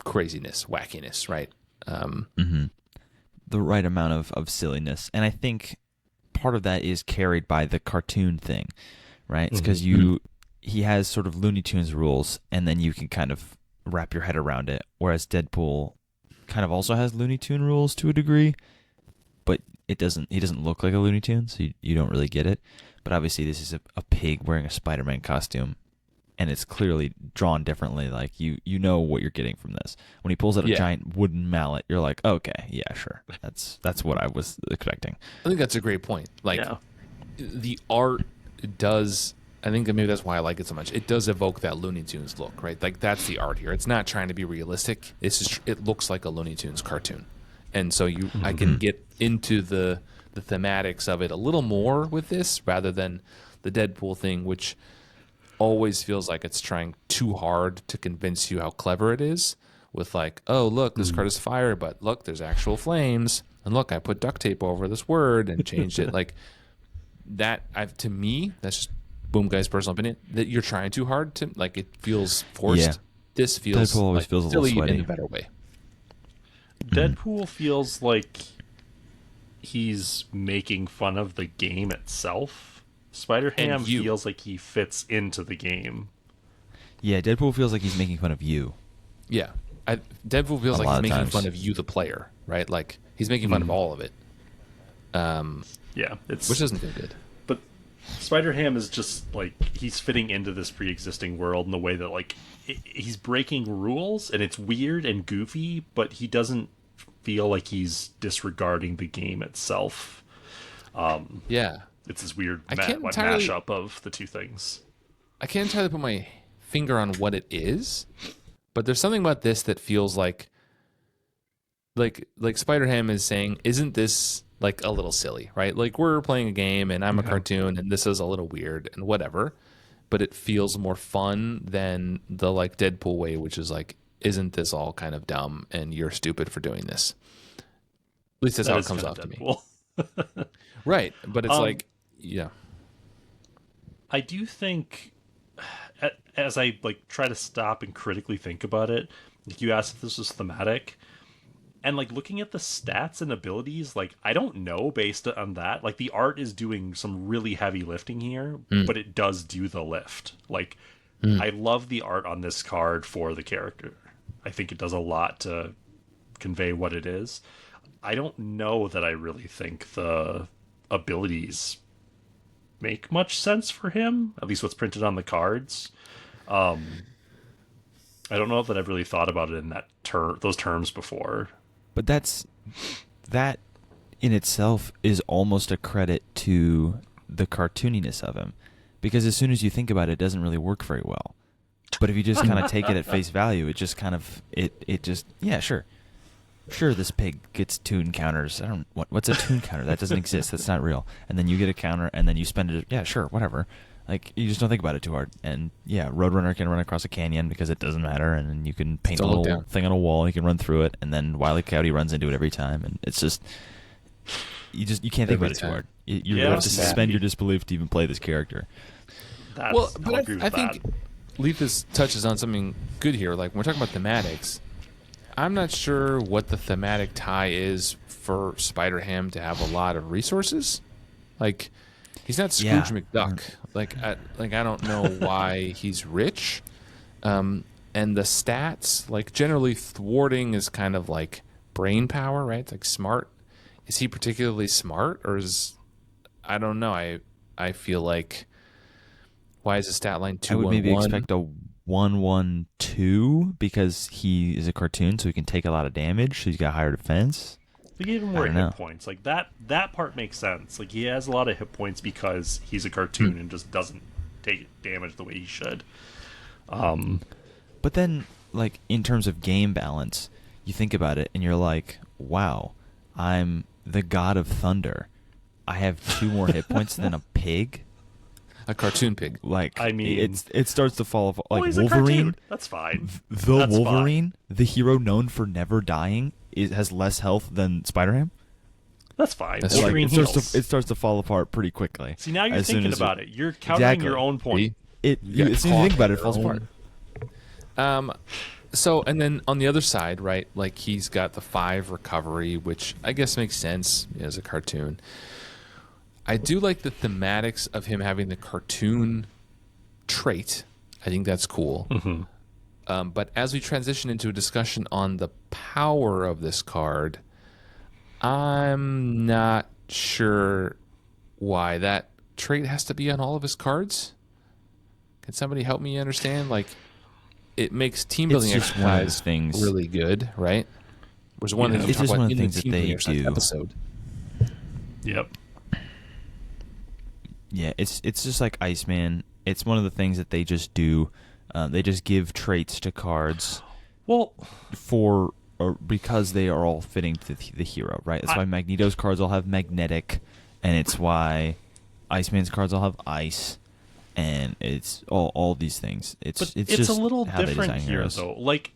craziness, wackiness, right? The right amount of silliness, and I think part of that is carried by the cartoon thing, right? It's because he has sort of Looney Tunes rules, and then you can kind of wrap your head around it, whereas Deadpool kind of also has Looney Tune rules to a degree, but he doesn't look like a Looney Tune, so you don't really get it. But obviously this is a pig wearing a Spider-Man costume, and it's clearly drawn differently. Like you know what you're getting from this. When he pulls out a giant wooden mallet, you're like, okay, yeah, sure. That's what I was expecting. I think that's a great point. Like, Yeah. the art does. I think that maybe that's why I like it so much. It does evoke that Looney Tunes look, right? Like, that's the art here. It's not trying to be realistic. It looks like a Looney Tunes cartoon, and so I can get into the thematics of it a little more with this rather than the Deadpool thing, which always feels like it's trying too hard to convince you how clever it is. With like, oh look, this card is fire, but look, there's actual flames, and look, I put duct tape over this word and changed it. Like that, to me, that's just Boomguy's personal opinion, that you're trying too hard to, like, it feels forced. Yeah. This feels Deadpool always like feels a little silly sweaty. in a better way. Deadpool feels like he's making fun of the game itself. Spider-Ham And you. feels like he fits into the game. Yeah, Deadpool feels like he's making fun of you. Yeah. Deadpool feels A like lot he's of making times. fun of you, the player, right? Like, he's making fun of all of it. Yeah, it's Which doesn't feel good. But Spider-Ham is just like he's fitting into this pre-existing world in the way that like he's breaking rules, and it's weird and goofy, but he doesn't feel like he's disregarding the game itself. Yeah. It's this weird can't entirely- mashup of the two things. I can't entirely put my finger on what it is, but there's something about this that feels like Spider-Ham is saying, isn't this like a little silly, right? Like, we're playing a game and I'm a cartoon and this is a little weird and whatever, but it feels more fun than the like Deadpool way, which is like, isn't this all kind of dumb and you're stupid for doing this? At least that's how it comes off to me. Right. But it's like, yeah. I do think, as I like try to stop and critically think about it, like you asked if this was thematic, and like looking at the stats and abilities, like I don't know based on that. Like the art is doing some really heavy lifting here, but it does do the lift. Like I love the art on this card for the character. I think it does a lot to convey what it is. I don't know that I really think the abilities make much sense for him, at least what's printed on the cards. I don't know that I've really thought about it in those terms before. But that in itself is almost a credit to the cartooniness of him, because as soon as you think about it, it doesn't really work very well. But if you just kind of take it at face value, it just kind of it just yeah, sure, this pig gets toon counters. What's a toon counter? That doesn't exist. That's not real. And then you get a counter, and then you spend it. Yeah, sure, whatever. Like, you just don't think about it too hard. And yeah, Roadrunner can run across a canyon because it doesn't matter, and then you can paint a little thing on a wall. You can run through it, and then Wile E. Coyote runs into it every time, and it's just you can't think about it too hard. You have to suspend your disbelief to even play this character. I think Leethus touches on something good here. Like, when we're talking about thematics, I'm not sure what the thematic tie is for Spider-Ham to have a lot of resources. Like, he's not Scrooge McDuck. Like I don't know why he's rich. And the stats, like, generally thwarting is kind of like brain power, right? It's like smart. Is he particularly smart, or is, I don't know. I feel like, why is the stat line 2-1-1? I would maybe expect a 1-1-2 because he is a cartoon, so he can take a lot of damage. So he's got higher defense. They gave him more hit points. Like that part makes sense. Like, he has a lot of hit points because he's a cartoon and just doesn't take damage the way he should. But then, like, in terms of game balance, you think about it and you're like, wow, I'm the god of thunder. I have 2 more hit points than a pig. A cartoon pig. Like, I mean, it starts to fall apart. Like, he's Wolverine. a cartoon. That's fine. That's Wolverine, fine. The hero known for never dying, has less health than Spider-Ham. That's fine. That's Wolverine it starts to fall apart pretty quickly. See, now you're thinking about it. You're countering your own point. As soon as you think about it, it falls apart. So, and then on the other side, right, like, he's got the 5 recovery, which I guess makes sense as a cartoon. I do like the thematics of him having the cartoon trait. I think that's cool. Mm-hmm. But as we transition into a discussion on the power of this card, I'm not sure why that trait has to be on all of his cards. Can somebody help me understand? Like, it makes team building exercise things really good, right? Which is one of the things it's just one of the things that they do. Episode. Yep. Yeah, it's just like Iceman. It's one of the things that they just do. They just give traits to cards. Well, because they are all fitting to the hero, right? That's why Magneto's cards all have magnetic, and it's why Iceman's cards all have ice, and it's all these things. It's just a little how they different design here, heroes. though. Like,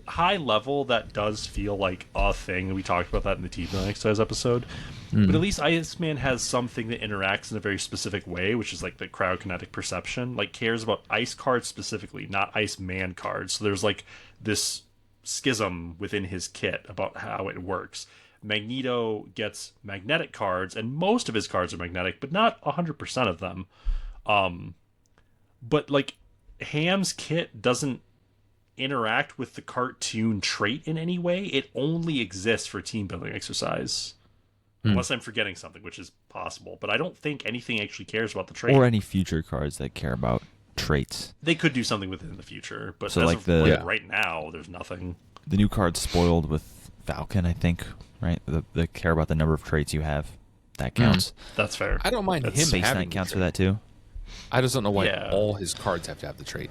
high level, that does feel like a thing. We talked about that in the T-Bill Exercise episode. But at least Iceman has something that interacts in a very specific way, which is like the cryokinetic perception. Like, cares about ice cards specifically, not Iceman cards. So there's like this schism within his kit about how it works. Magneto gets magnetic cards, and most of his cards are magnetic, but not 100% of them. But like, Ham's kit doesn't interact with the cartoon trait in any way. It only exists for team building exercise. Unless I'm forgetting something, which is possible. But I don't think anything actually cares about the trait. Or any future cards that care about traits. They could do something with it in the future, but So, as like of right now, there's nothing. The new card's spoiled with Falcon, I think, right? The care about the number of traits you have. That counts. That's fair. I don't mind him Space having Knight the counts for trait. that too. I just don't know why Yeah. all his cards have to have the trait.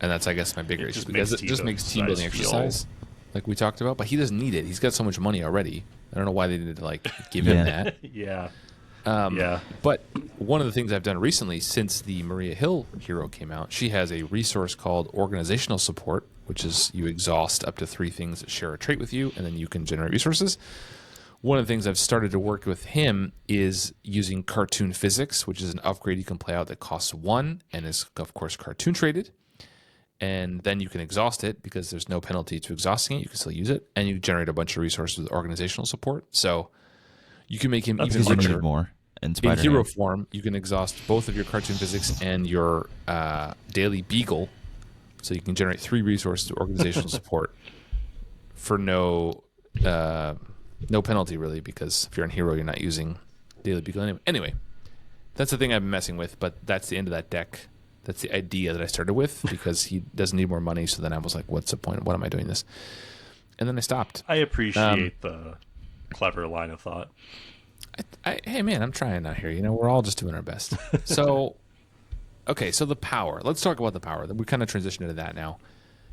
And that's, I guess, my bigger It issue, just because makes it just makes team building exercise feel- exercise, like we talked about. But he doesn't need it. He's got so much money already. I don't know why they needed to like give him that. Yeah. Yeah. But one of the things I've done recently, since the Maria Hill hero came out, she has a resource called Organizational Support, which is you exhaust up to 3 things that share a trait with you, and then you can generate resources. One of the things I've started to work with him is using cartoon physics, which is an upgrade you can play out that costs 1 and is, of course, cartoon traded. And then you can exhaust it because there's no penalty to exhausting it. You can still use it, and you generate a bunch of resources with organizational support. So you can make him even Because you richer. need more. In In Spider-Man. hero form, you can exhaust both of your cartoon physics and your daily beagle, so you can generate 3 resources to organizational support for no penalty, really, because if you're in hero, you're not using daily beagle anyway. That's the thing I've been messing with, but that's the end of that deck. That's the idea that I started with, because he doesn't need more money. So then I was like, what's the point? What am I doing this? And then I stopped. I appreciate the clever line of thought. Hey, man, I'm trying out here. You know, we're all just doing our best. So, okay, so the power. Let's talk about the power. We kind of transitioned into that now.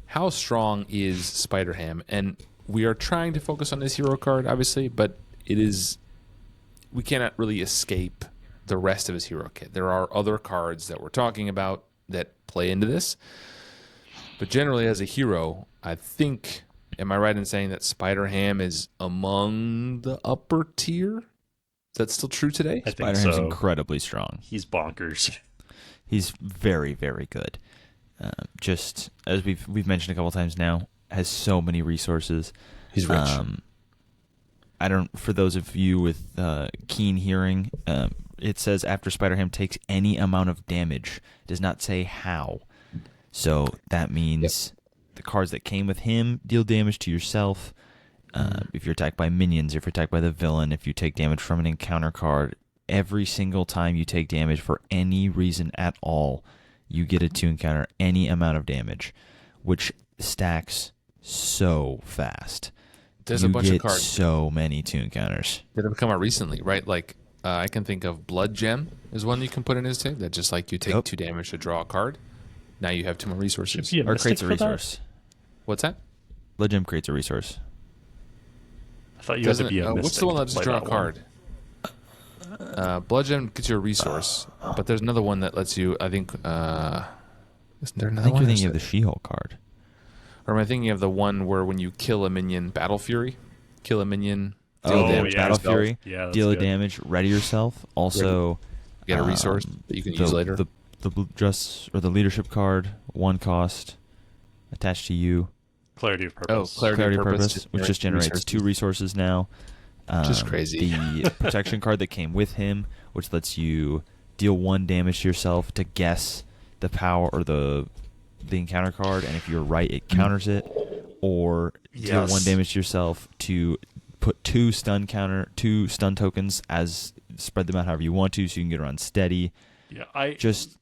How strong is Spider-Ham? And we are trying to focus on this hero card, obviously, but we cannot really escape the rest of his hero kit. There are other cards that we're talking about that play into this. But generally, as a hero, I think, am I right in saying that Spider-Ham is among the upper tier? Is that still true today? I think Spider-Ham's so. incredibly strong. He's bonkers. He's very, very good. Just as we've mentioned a couple times now, has so many resources. He's rich. For those of you with keen hearing, it says after Spider-Ham takes any amount of damage. It does not say how. So that means the cards that came with him deal damage to yourself. If you're attacked by minions, if you're attacked by the villain, if you take damage from an encounter card, every single time you take damage for any reason at all, you get it to encounter any amount of damage, which stacks so fast. There's you a bunch get of cards so many two encounters. that have come out recently, right? Like, I can think of Blood Gem is one you can put in his team that just like you take 2 damage to draw a card. Now you have 2 more resources. Should be a Or mystic creates a for that? resource. What's that? Blood Gem creates a resource. I thought you had to Doesn't be a mystic. what's the one that to lets you play draw a that card? Blood Gem gets you a resource, but there's another one that lets you. I think. Isn't there I another think one? you're thinking of the She-Hulk card. Or am I thinking of the one where when you kill a minion, Battle Fury, kill a minion, deal Oh, damage, yeah. Battle yourself, Fury, Yeah, that's deal a good. damage, ready yourself. Also, get a resource that you can use later. The leadership card, 1 cost, attached to you. Clarity of purpose. Clarity of Purpose, which just generates 2 resources now. Just crazy. The protection card that came with him, which lets you deal 1 damage to yourself to guess the power or the encounter card, and if you're right, it counters it. Or deal 1 damage to yourself to put 2 stun tokens as spread them out however you want to, so you can get around steady. Yeah, It gets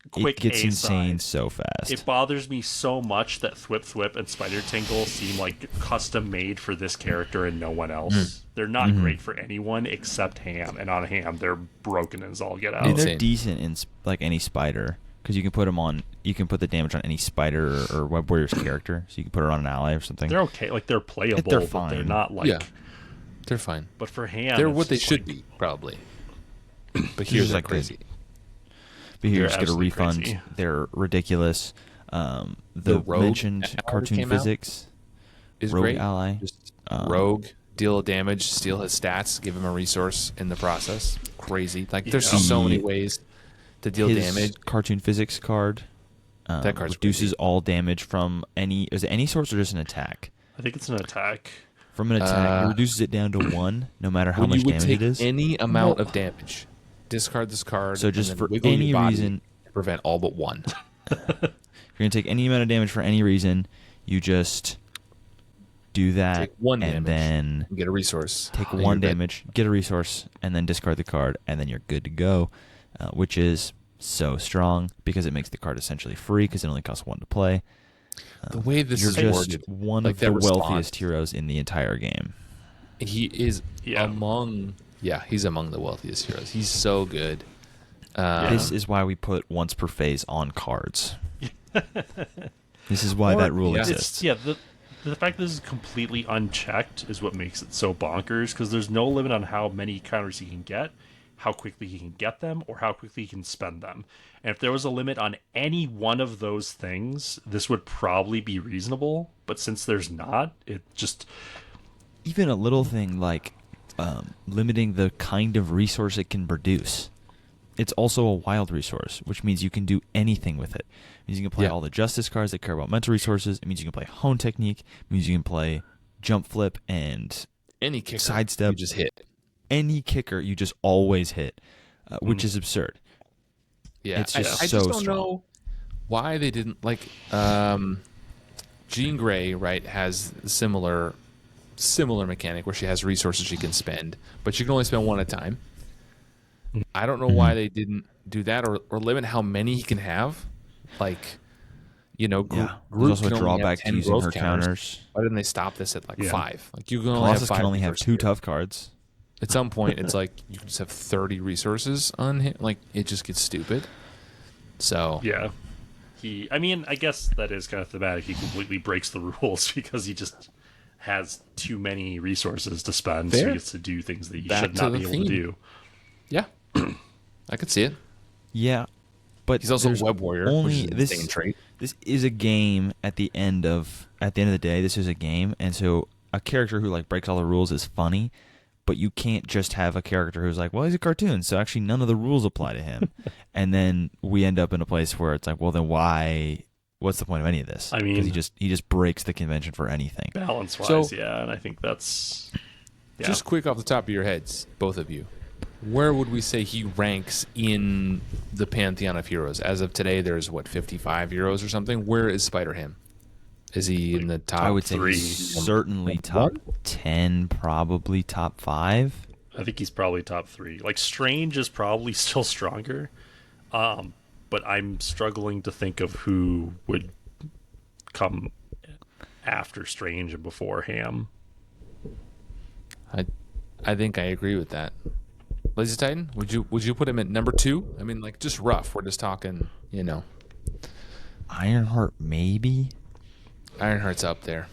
A insane side. so fast. It bothers me so much that Thwip and Spider Tingle seem like custom made for this character and no one else. They're not great for anyone except Ham, and on Ham they're broken as all get out. I mean, they're Insane. decent in like any spider because you can put them on. You can put the damage on any spider or Web Warrior's character, so you can put it on an ally or something. They're okay, like they're playable, They're but fine. they're not like. Yeah, they're fine. But for Ham, They're it's what they just should like- be, probably. But Here's here's like like crazy. But here, They're just get a absolutely refund. crazy. They're ridiculous. The The Rogue mentioned that cartoon came out? physics. is rogue great. ally. Just rogue, deal damage, steal his stats, give him a resource in the process. Crazy. Like there's so many ways to deal his damage. Cartoon physics card That card's reduces crazy. all damage from any. Is it any source or just an attack? I think it's an attack. From an attack, it reduces it down to 1, no matter how When much you would damage take it is. any amount of damage, discard this card. So just and then for wiggle any your body reason, to prevent all but one. if you're gonna take any amount of damage for any reason, you just do that, Take 1 and damage then and get a resource. take And 1 you're good. damage, get a resource, and then discard the card, and then you're good to go, which is so strong because it makes the card essentially free because it only costs 1 to play. The way this You're is just worded, one like of the that response. wealthiest heroes in the entire game. He is Yeah. he's among the wealthiest heroes. He's so good. This is why we put once per phase on cards. This is why that rule yeah. exists. The fact that this is completely unchecked is what makes it so bonkers, because there's no limit on how many counters he can get, how quickly he can get them, or how quickly he can spend them. And if there was a limit on any one of those things, this would probably be reasonable. But since there's not, it just... Even a little thing like limiting the kind of resource it can produce. It's also a wild resource, which means you can do anything with it. It means you can play all the justice cards that care about mental resources. It means you can play hone technique. It means you can play jump flip and any kicker sidestep. you just hit. Any kicker you just always hit, which is absurd. Yeah, It's just I so just don't strong. know why they didn't like. Jean Grey, right, has similar mechanic where she has resources she can spend, but she can only spend 1 at a time. I don't know why they didn't do that or limit how many he can have. Like, you know, There's Groot also a can only have drawback 10 to using growth her counters. counters. Why didn't they stop this at like 5? Like you can only Colossus have 5 can only have resources 2 here. tough cards. At some point, it's like you can just have 30 resources on him. Like it just gets stupid. So Yeah. I guess that is kind of thematic. He completely breaks the rules because he just has too many resources to spend, so Fair. he gets to do things that he Back should to not the be able theme. to do. yeah, I could see it. Yeah, but He's also a there's web warrior, only which is an this. insane trait. This is a game. At the end of the day, this is a game, and so a character who like breaks all the rules is funny, but you can't just have a character who's like, well, he's a cartoon, so actually none of the rules apply to him, and then we end up in a place where it's like, well, then why? What's the point of any of this? I mean- because he just breaks the convention for anything. Balance-wise, So- yeah, and I think that's... Yeah. Just quick off the top of your heads, both of you, where would we say he ranks in the pantheon of heroes? As of today, there's 55 heroes or something. Where is Spider-Ham? Is he in the top? I would say 3. he's certainly Number top 1? 10, probably top 5. I think he's probably top 3. Like, Strange is probably still stronger, but I'm struggling to think of who would come after Strange and before Ham. I think I agree with that. LazyTitan, would you put him at number 2? I mean, like just rough. We're just talking, you know. Ironheart, maybe. Ironheart's up there.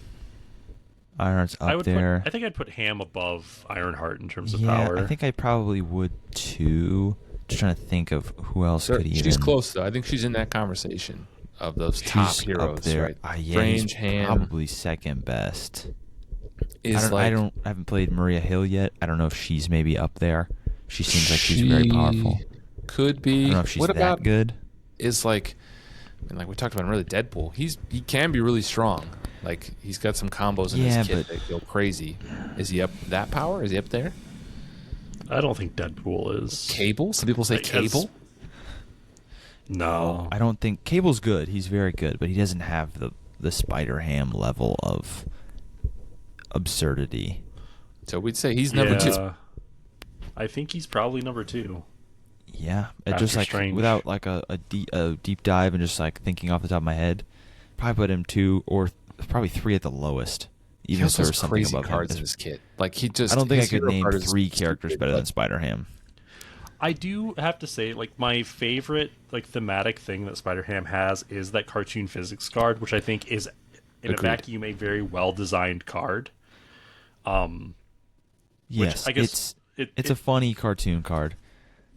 Ironheart's I up would there. I think I'd put Ham above Ironheart in terms of Yeah, power. I think I probably would too. Just trying to think of who else could even. She's close though. I think she's in that conversation of those top She's heroes, up there. right? Yeah, Strange he's Ham probably second best. is I like haven't played Maria Hill yet. I don't know if she's maybe up there. She seems like she's very powerful. Could I be. don't know if she's what that about good. is like, I mean, like we talked about him really, Deadpool. He can be really strong. Like he's got some combos in Yeah, his kit but- that go crazy. Is he up that power? Is he up there? I don't think Deadpool is. Cable? Some people say Like, Cable. No. I don't think Cable's good. He's very good, but he doesn't have the Spider-Ham level of absurdity. So we'd say he's number 2. I think he's probably number 2. Yeah, After just like Strange. without like a deep dive and just like thinking off the top of my head, probably put him 2 or probably 3 at the lowest. He Even if also there has was something crazy above cards him. in his kit. Like he just. I don't think I his could hero name card is 3 characters stupid, better but- than Spider-Ham. I do have to say, like, my favorite, like, thematic thing that Spider-Ham has is that cartoon physics card, which I think is, in Agreed. a vacuum, a very well-designed card. Yes, I guess it's a funny cartoon card.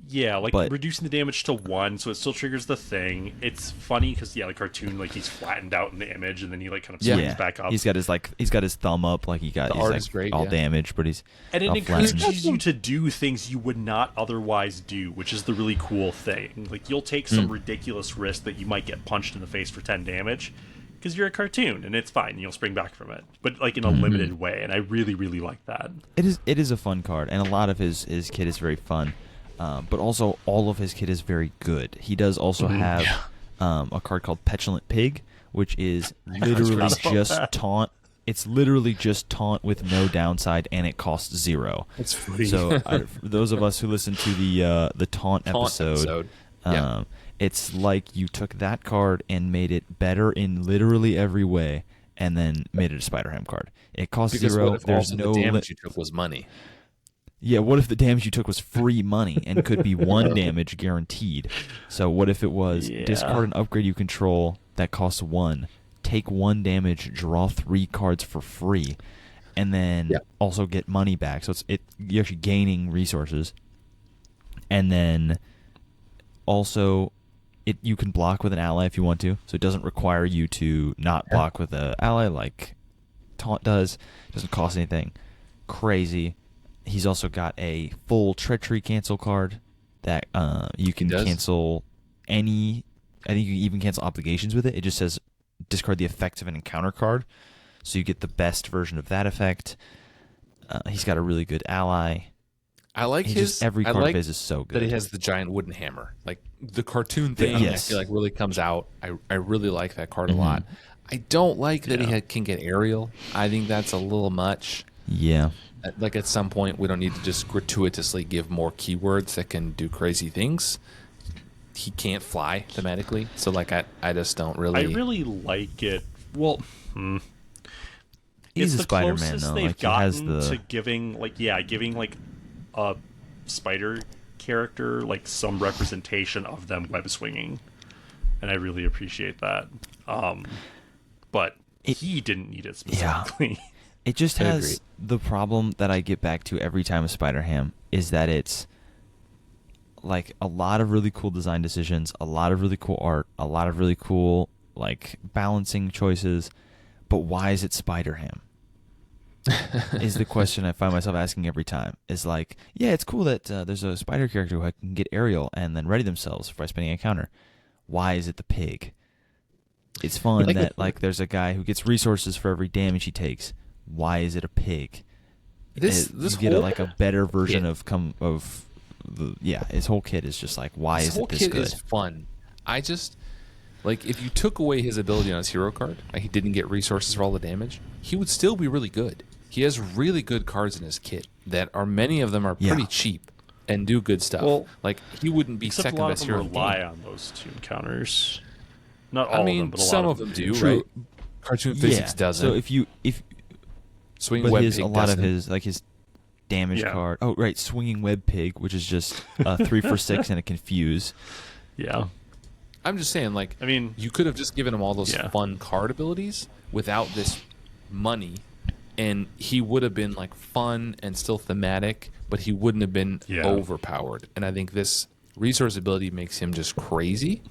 Yeah, like But reducing the damage to 1, so it still triggers the thing. It's funny because the cartoon, like he's flattened out in the image, and then he like kind of swings back up. he's got his thumb up, like he's art like is great, all yeah. damaged, but he's And it all flattened. encourages you to do things you would not otherwise do, which is the really cool thing. Like, you'll take some ridiculous risk that you might get punched in the face for 10 damage, because you're a cartoon, and it's fine. You'll spring back from it. But, like, in a limited way, and I really, really like that. It is a fun card, and a lot of his kit is very fun. But also, all of his kit is very good. He does also have a card called Petulant Pig, which is literally just taunt. It's literally just taunt with no downside, and it costs 0. It's free. So, for those of us who listen to the taunt episode. It's like you took that card and made it better in literally every way, and then made it a Spider-Ham card. It costs because 0. What if There's all no the damage you took was money? Yeah, what if the damage you took was free money and could be 1 damage guaranteed? So what if it was discard an upgrade you control that costs 1, take 1 damage, draw 3 cards for free, and then also get money back. So you're actually gaining resources. And then also you can block with an ally if you want to. So it doesn't require you to not block with an ally like Taunt does. It doesn't cost anything. Crazy. He's also got a full treachery cancel card that you can cancel any. I think you can even cancel obligations with it. It just says discard the effect of an encounter card, so you get the best version of that effect. He's got a really good ally. I like every card of his is so good. That he has the giant wooden hammer, like the cartoon thing. I feel like really comes out. I really like that card a lot. I don't like that he can get aerial. I think that's a little much. Yeah. Like at some point, we don't need to just gratuitously give more keywords that can do crazy things. He can't fly thematically, so like I just don't really. I really like it. Well, he's it's a the Spider-Man closest though. they've Like, he has gotten the to giving like a spider character like some representation of them web swinging, and I really appreciate that. But he didn't need it specifically. Yeah. It just has the problem that I get back to every time with Spider-Ham is that it's like a lot of really cool design decisions, a lot of really cool art, a lot of really cool like balancing choices, but why is it Spider-Ham? Is the question I find myself asking every time. Is like, yeah, it's cool that there's a spider character who can get aerial and then ready themselves by spending a counter. Why is it the pig? It's fun that like there's a guy who gets resources for every damage he takes. Why is it a pig? This you get a better version his whole kit is just like, why is it this kit good? is fun. I just like if you took away his ability on his hero card, like he didn't get resources for all the damage, he would still be really good. He has really good cards in his kit that are many of them are pretty cheap and do good stuff. Well, like he wouldn't be except second a lot best of them hero. rely on those 2 encounters. Not all I mean, of them, but a some lot of them do, True. right? Cartoon physics doesn't. So if Swinging but Web his Pig a lot doesn't. of his like his damage card. Oh right, Swinging Web Pig, which is just 3 for 6 and a confuse. Yeah. I'm just saying, like, I mean, you could have just given him all those fun card abilities without this money, and he would have been like fun and still thematic, but he wouldn't have been overpowered. And I think this resource ability makes him just crazy.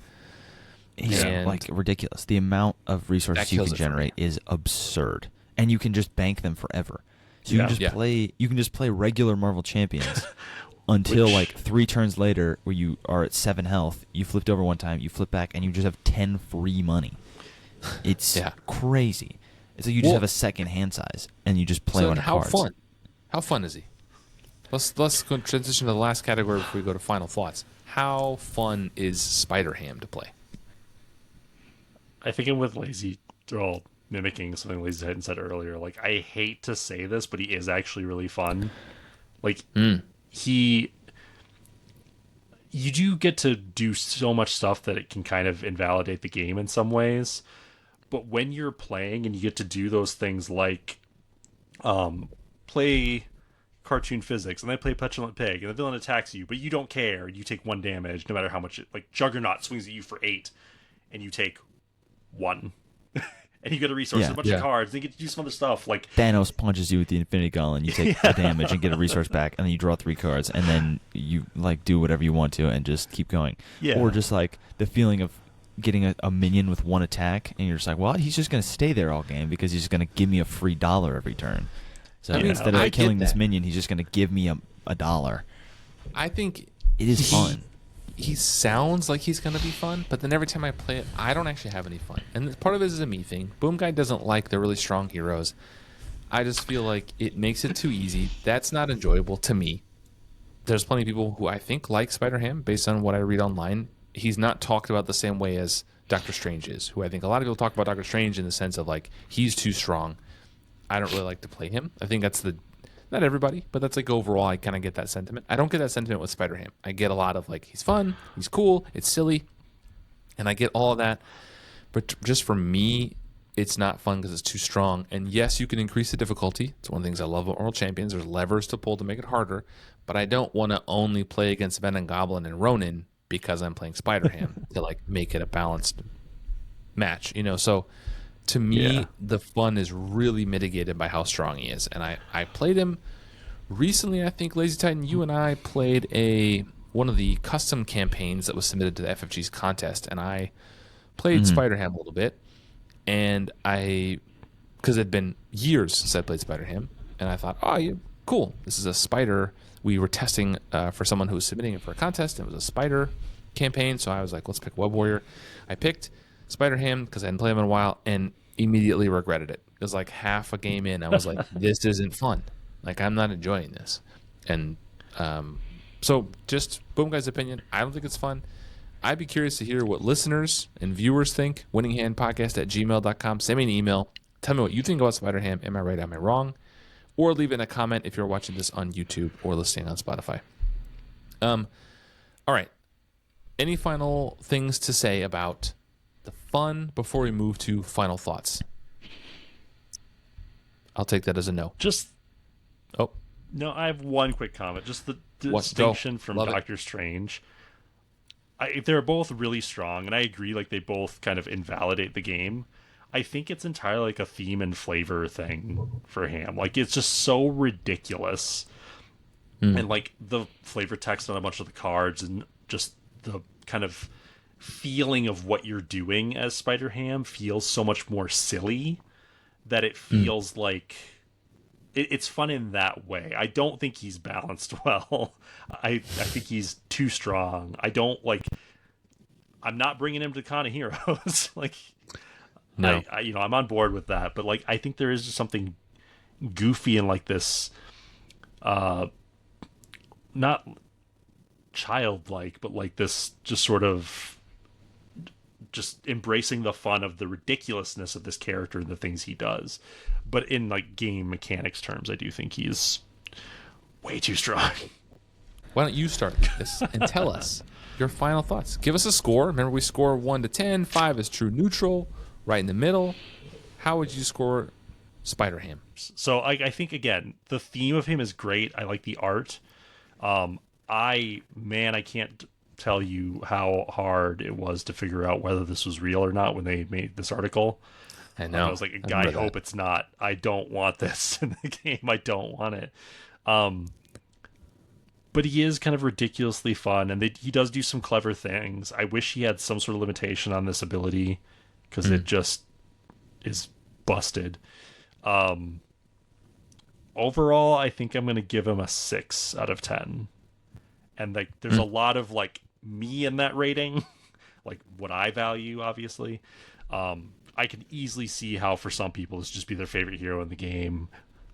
He's like ridiculous. The amount of resources you can generate is absurd, and you can just bank them forever. So you can just play regular Marvel Champions until like 3 turns later, where you are at 7 health. You flipped over one time, you flip back, and you just have 10 free money. It's crazy. It's like you just have a second hand size, and you just play on cards. How fun is he? Let's go transition to the last category before we go to final thoughts. How fun is Spider-Ham to play? I think I'm with mimicking something LazyTitan said earlier. Like, I hate to say this, but he is actually really fun. Like, you do get to do so much stuff that it can kind of invalidate the game in some ways. But when you're playing and you get to do those things like play cartoon physics, and then play Petulant Pig, and the villain attacks you, but you don't care. You take 1 damage, no matter how much like Juggernaut swings at you for 8, and you take 1. and you get a resource, Yeah. and a bunch of cards, and you get to do some other stuff. Like Thanos punches you with the Infinity Gauntlet, you take the damage and get a resource back, and then you draw 3 cards, and then you like do whatever you want to and just keep going. Yeah. Or just like the feeling of getting a minion with 1 attack, and you're just like, well, he's just going to stay there all game because he's just going to give me a free $1 every turn. So instead of killing this minion, he's just going to give me a $1. I think it is fun. He sounds like he's going to be fun, but then every time I play it, I don't actually have any fun. And part of it is a me thing. Boomguy doesn't like the really strong heroes. I just feel like it makes it too easy. That's not enjoyable to me. There's plenty of people who I think like Spider-Ham based on what I read online. He's not talked about the same way as Doctor Strange is, who I think a lot of people talk about Doctor Strange in the sense of like he's too strong. I don't really like to play him. I think that's not everybody, but that's like overall I kind of get that sentiment. I don't get that sentiment with Spider-Ham. I get a lot of like he's fun, he's cool, it's silly, and I get all of that. But just for me, it's not fun because it's too strong. And yes, you can increase the difficulty. It's one of the things I love about World Champions. There's levers to pull to make it harder, but I don't want to only play against Venom Goblin and Ronin because I'm playing Spider-Ham to like make it a balanced match, So to me, the fun is really mitigated by how strong he is. And I played him recently. I think LazyTitan, you and I played one of the custom campaigns that was submitted to the FFG's contest, and I played Spider-Ham a little bit. And because it had been years since I played Spider-Ham, and I thought, oh, yeah, cool. This is a spider. We were testing for someone who was submitting it for a contest. And it was a spider campaign, so I was like, let's pick Web Warrior. I picked Spider-Ham because I hadn't played him in a while, and immediately regretted it. It was like half a game in, I was like, this isn't fun. Like, I'm not enjoying this. And so just Boomguy's opinion, I don't think it's fun. I'd be curious to hear what listeners and viewers think. winninghandpodcast@gmail.com. Send me an email. Tell me what you think about Spider-Ham. Am I right? Am I wrong? Or leave it in a comment if you're watching this on YouTube or listening on Spotify. All right. Any final things to say about the fun before we move to final thoughts? I'll take that as a no. No, I have one quick comment. Just the distinction from Doctor Strange. They're both really strong, and I agree. Like they both kind of invalidate the game. I think it's entirely like a theme and flavor thing for him. Like it's just so ridiculous, and like the flavor text on a bunch of the cards, and just the kind of feeling of what you're doing as Spider-Ham feels so much more silly that it feels like it's fun in that way. I don't think he's balanced well. I think he's too strong. I'm not bringing him to Con of Heroes. Like, no. I'm on board with that. But like, I think there is just something goofy and like this, not childlike, but like this just sort of just embracing the fun of the ridiculousness of this character and the things he does. But in like game mechanics terms, I do think he's way too strong. Why don't you start this and tell us your final thoughts? Give us a score. Remember, we score 1 to 10. 5 is true neutral, right in the middle. How would you score Spider-Ham? So I think, again, the theme of him is great. I like the art. I can't tell you how hard it was to figure out whether this was real or not when they made this article. I know. I was like, I hope it's not. I don't want this in the game. I don't want it. But he is kind of ridiculously fun, and he does do some clever things. I wish he had some sort of limitation on this ability, because it just is busted. Overall, I think I'm going to give him a 6 out of 10. And like, there's a lot of like me in that rating, like what I value, obviously. I can easily see how for some people this just be their favorite hero in the game,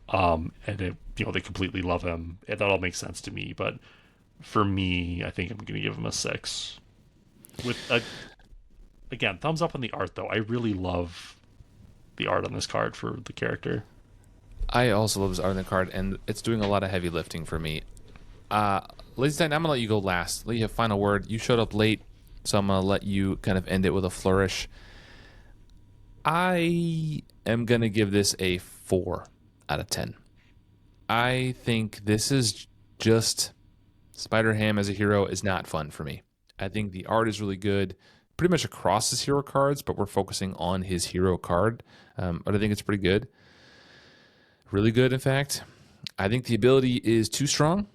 and they completely love him. That all makes sense to me. But for me, I think I'm going to give him a 6. With again, thumbs up on the art though. I really love the art on this card for the character. I also love his art on the card, and it's doing a lot of heavy lifting for me. LazyTitan, I'm going to let you go last. Let you have final word. You showed up late, so I'm going to let you kind of end it with a flourish. I am going to give this a 4 out of 10. I think this is just Spider-Ham as a hero is not fun for me. I think the art is really good. pretty much across his hero cards, but we're focusing on his hero card. But I think it's pretty good. Really good, in fact. I think the ability is too strong.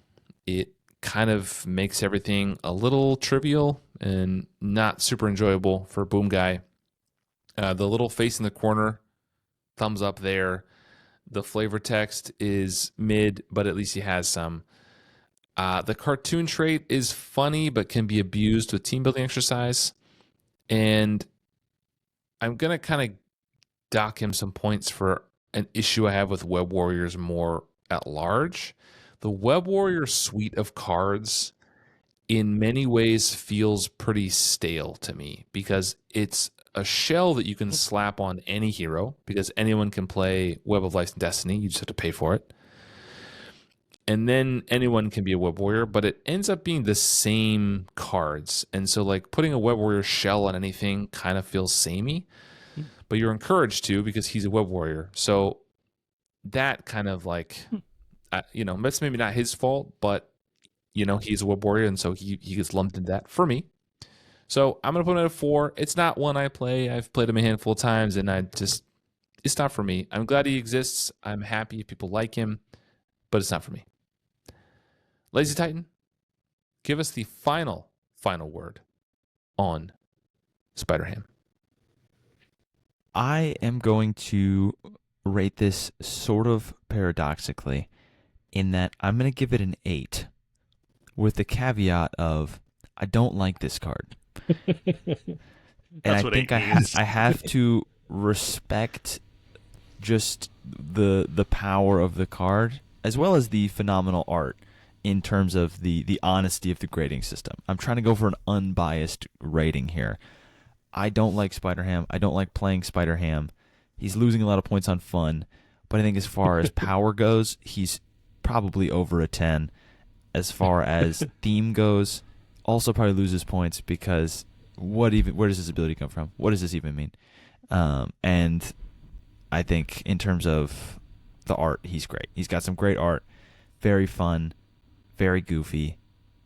It kind of makes everything a little trivial and not super enjoyable for Boomguy. The little face in the corner, thumbs up there. The flavor text is mid, but at least he has some. The cartoon trait is funny, but can be abused with team building exercise. And I'm going to kind of dock him some points for an issue I have with Web Warriors more at large. The Web Warrior suite of cards in many ways feels pretty stale to me because it's a shell that you can slap on any hero because anyone can play Web of Life and Destiny. You just have to pay for it. And then anyone can be a Web Warrior, but it ends up being the same cards. And so like putting a Web Warrior shell on anything kind of feels samey, but you're encouraged to because he's a Web Warrior. So that kind of like, that's maybe not his fault, but he's a Web Warrior, and so he gets lumped into that for me. So I'm going to put him at a 4. It's not one I play. I've played him a handful of times, and it's not for me. I'm glad he exists. I'm happy if people like him, but it's not for me. LazyTitan, give us the final word on Spider-Ham. I am going to rate this sort of paradoxically in that I'm going to give it an 8 with the caveat of I don't like this card. And I think I have to respect just the power of the card as well as the phenomenal art in terms of the honesty of the grading system. I'm trying to go for an unbiased rating here. I don't like Spider-Ham. I don't like playing Spider-Ham. He's losing a lot of points on fun, but I think as far as power goes, he's probably over a 10. As far as theme goes, also probably loses points because where does this ability come from? What does this even mean? And I think in terms of the art, he's great. He's got some great art, very fun, very goofy,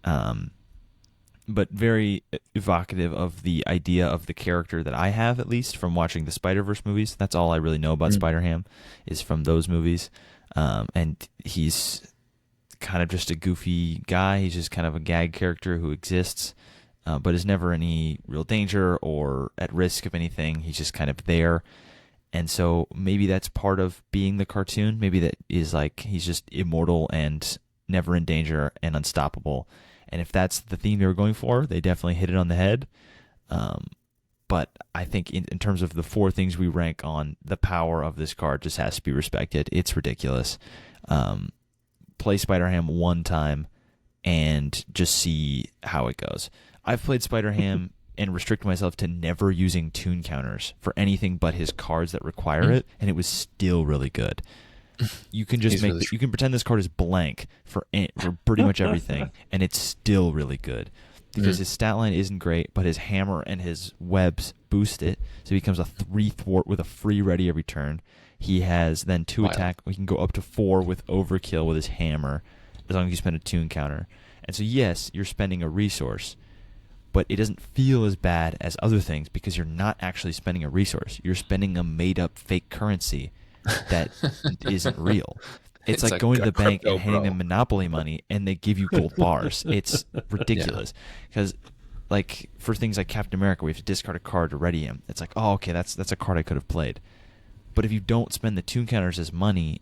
but very evocative of the idea of the character that I have, at least from watching the Spider-Verse movies. That's all I really know about Spider-Ham is from those movies. And he's kind of just a goofy guy. He's just kind of a gag character who exists, but is never any real danger or at risk of anything. He's just kind of there. And so maybe that's part of being the cartoon. Maybe that is like he's just immortal and never in danger and unstoppable. And if that's the theme they were going for, they definitely hit it on the head. But I think in terms of the 4 things we rank on, the power of this card just has to be respected. It's ridiculous. Play Spider-Ham one time and just see how it goes. I've played Spider-Ham and restricted myself to never using tune counters for anything but his cards that require it, and it was still really good. You can just you can pretend this card is blank for pretty much everything, and it's still really good because his stat line isn't great, but his hammer and his webs boost it, so he becomes a 3 thwart with a free ready every turn. He has then 2 attack. We can go up to 4 with overkill with his hammer, as long as you spend a tune counter. And so yes, you're spending a resource, but it doesn't feel as bad as other things because you're not actually spending a resource. You're spending a made-up fake currency that isn't real. It's like going to the bank and handing them Monopoly money, and they give you gold bars. It's ridiculous. Because, like, for things like Captain America, we have to discard a card to ready him. It's like, oh, okay, that's a card I could have played. But if you don't spend the tune counters as money,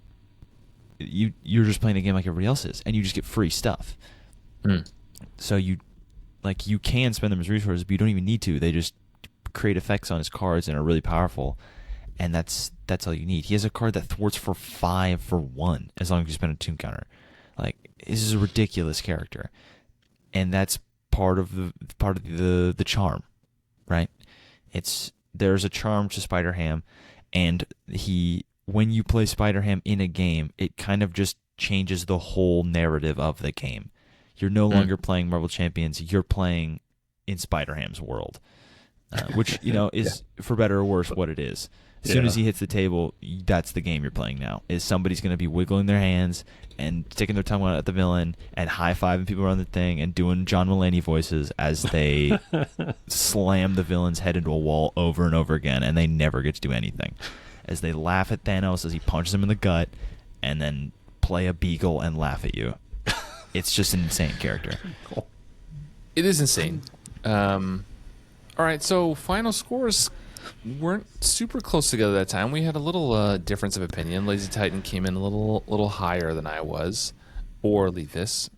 you're just playing a game like everybody else is, and you just get free stuff. So you can spend them as resources, but you don't even need to. They just create effects on his cards and are really powerful, and that's all you need. He has a card that thwarts for 5 for 1 as long as you spend a tune counter. Like, this is a ridiculous character, and that's part of the charm, right? There's a charm to Spider-Ham, and when you play Spider-Ham in a game, it kind of just changes the whole narrative of the game. You're no longer playing Marvel Champions. You're playing in Spider-Ham's world, which is for better or worse what it is. As soon Yeah. as he hits the table, that's the game you're playing now. Is somebody's going to be wiggling their hands and sticking their tongue out at the villain and high-fiving people around the thing and doing John Mulaney voices as they slam the villain's head into a wall over and over again, and they never get to do anything. As they laugh at Thanos as he punches him in the gut and then play a beagle and laugh at you. It's just an insane character. Cool. It is insane. All right, so final scores weren't super close together that time. We had a little difference of opinion. LazyTitan came in a little higher than I was, or Leethus.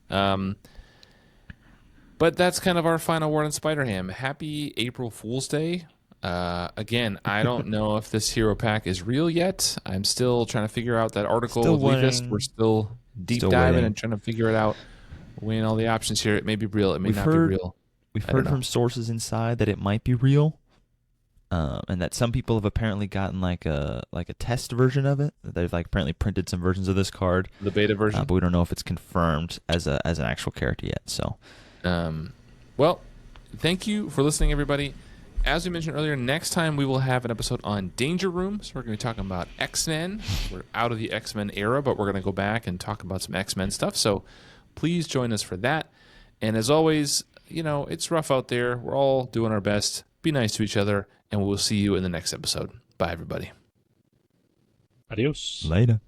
But that's kind of our final word on Spider-Ham. Happy April Fool's Day. Again, I don't know if this hero pack is real yet. I'm still trying to figure out that article Still with Leethus. waiting. We're still deep Still diving waiting. and trying to figure it out. Weighing all the options here. It may be real. It may not be real. We've I don't heard know. from sources inside that it might be real, and that some people have apparently gotten like a test version of it. They've like apparently printed some versions of this card, The beta version. but we don't know if it's confirmed as an actual character yet. So, Well, thank you for listening, everybody. As we mentioned earlier, next time we will have an episode on Danger Room. So we're going to be talking about X-Men. We're out of the X-Men era, but we're going to go back and talk about some X-Men stuff. So please join us for that. And as always, it's rough out there. We're all doing our best. Be nice to each other, and we'll see you in the next episode. Bye, everybody. Adios. later.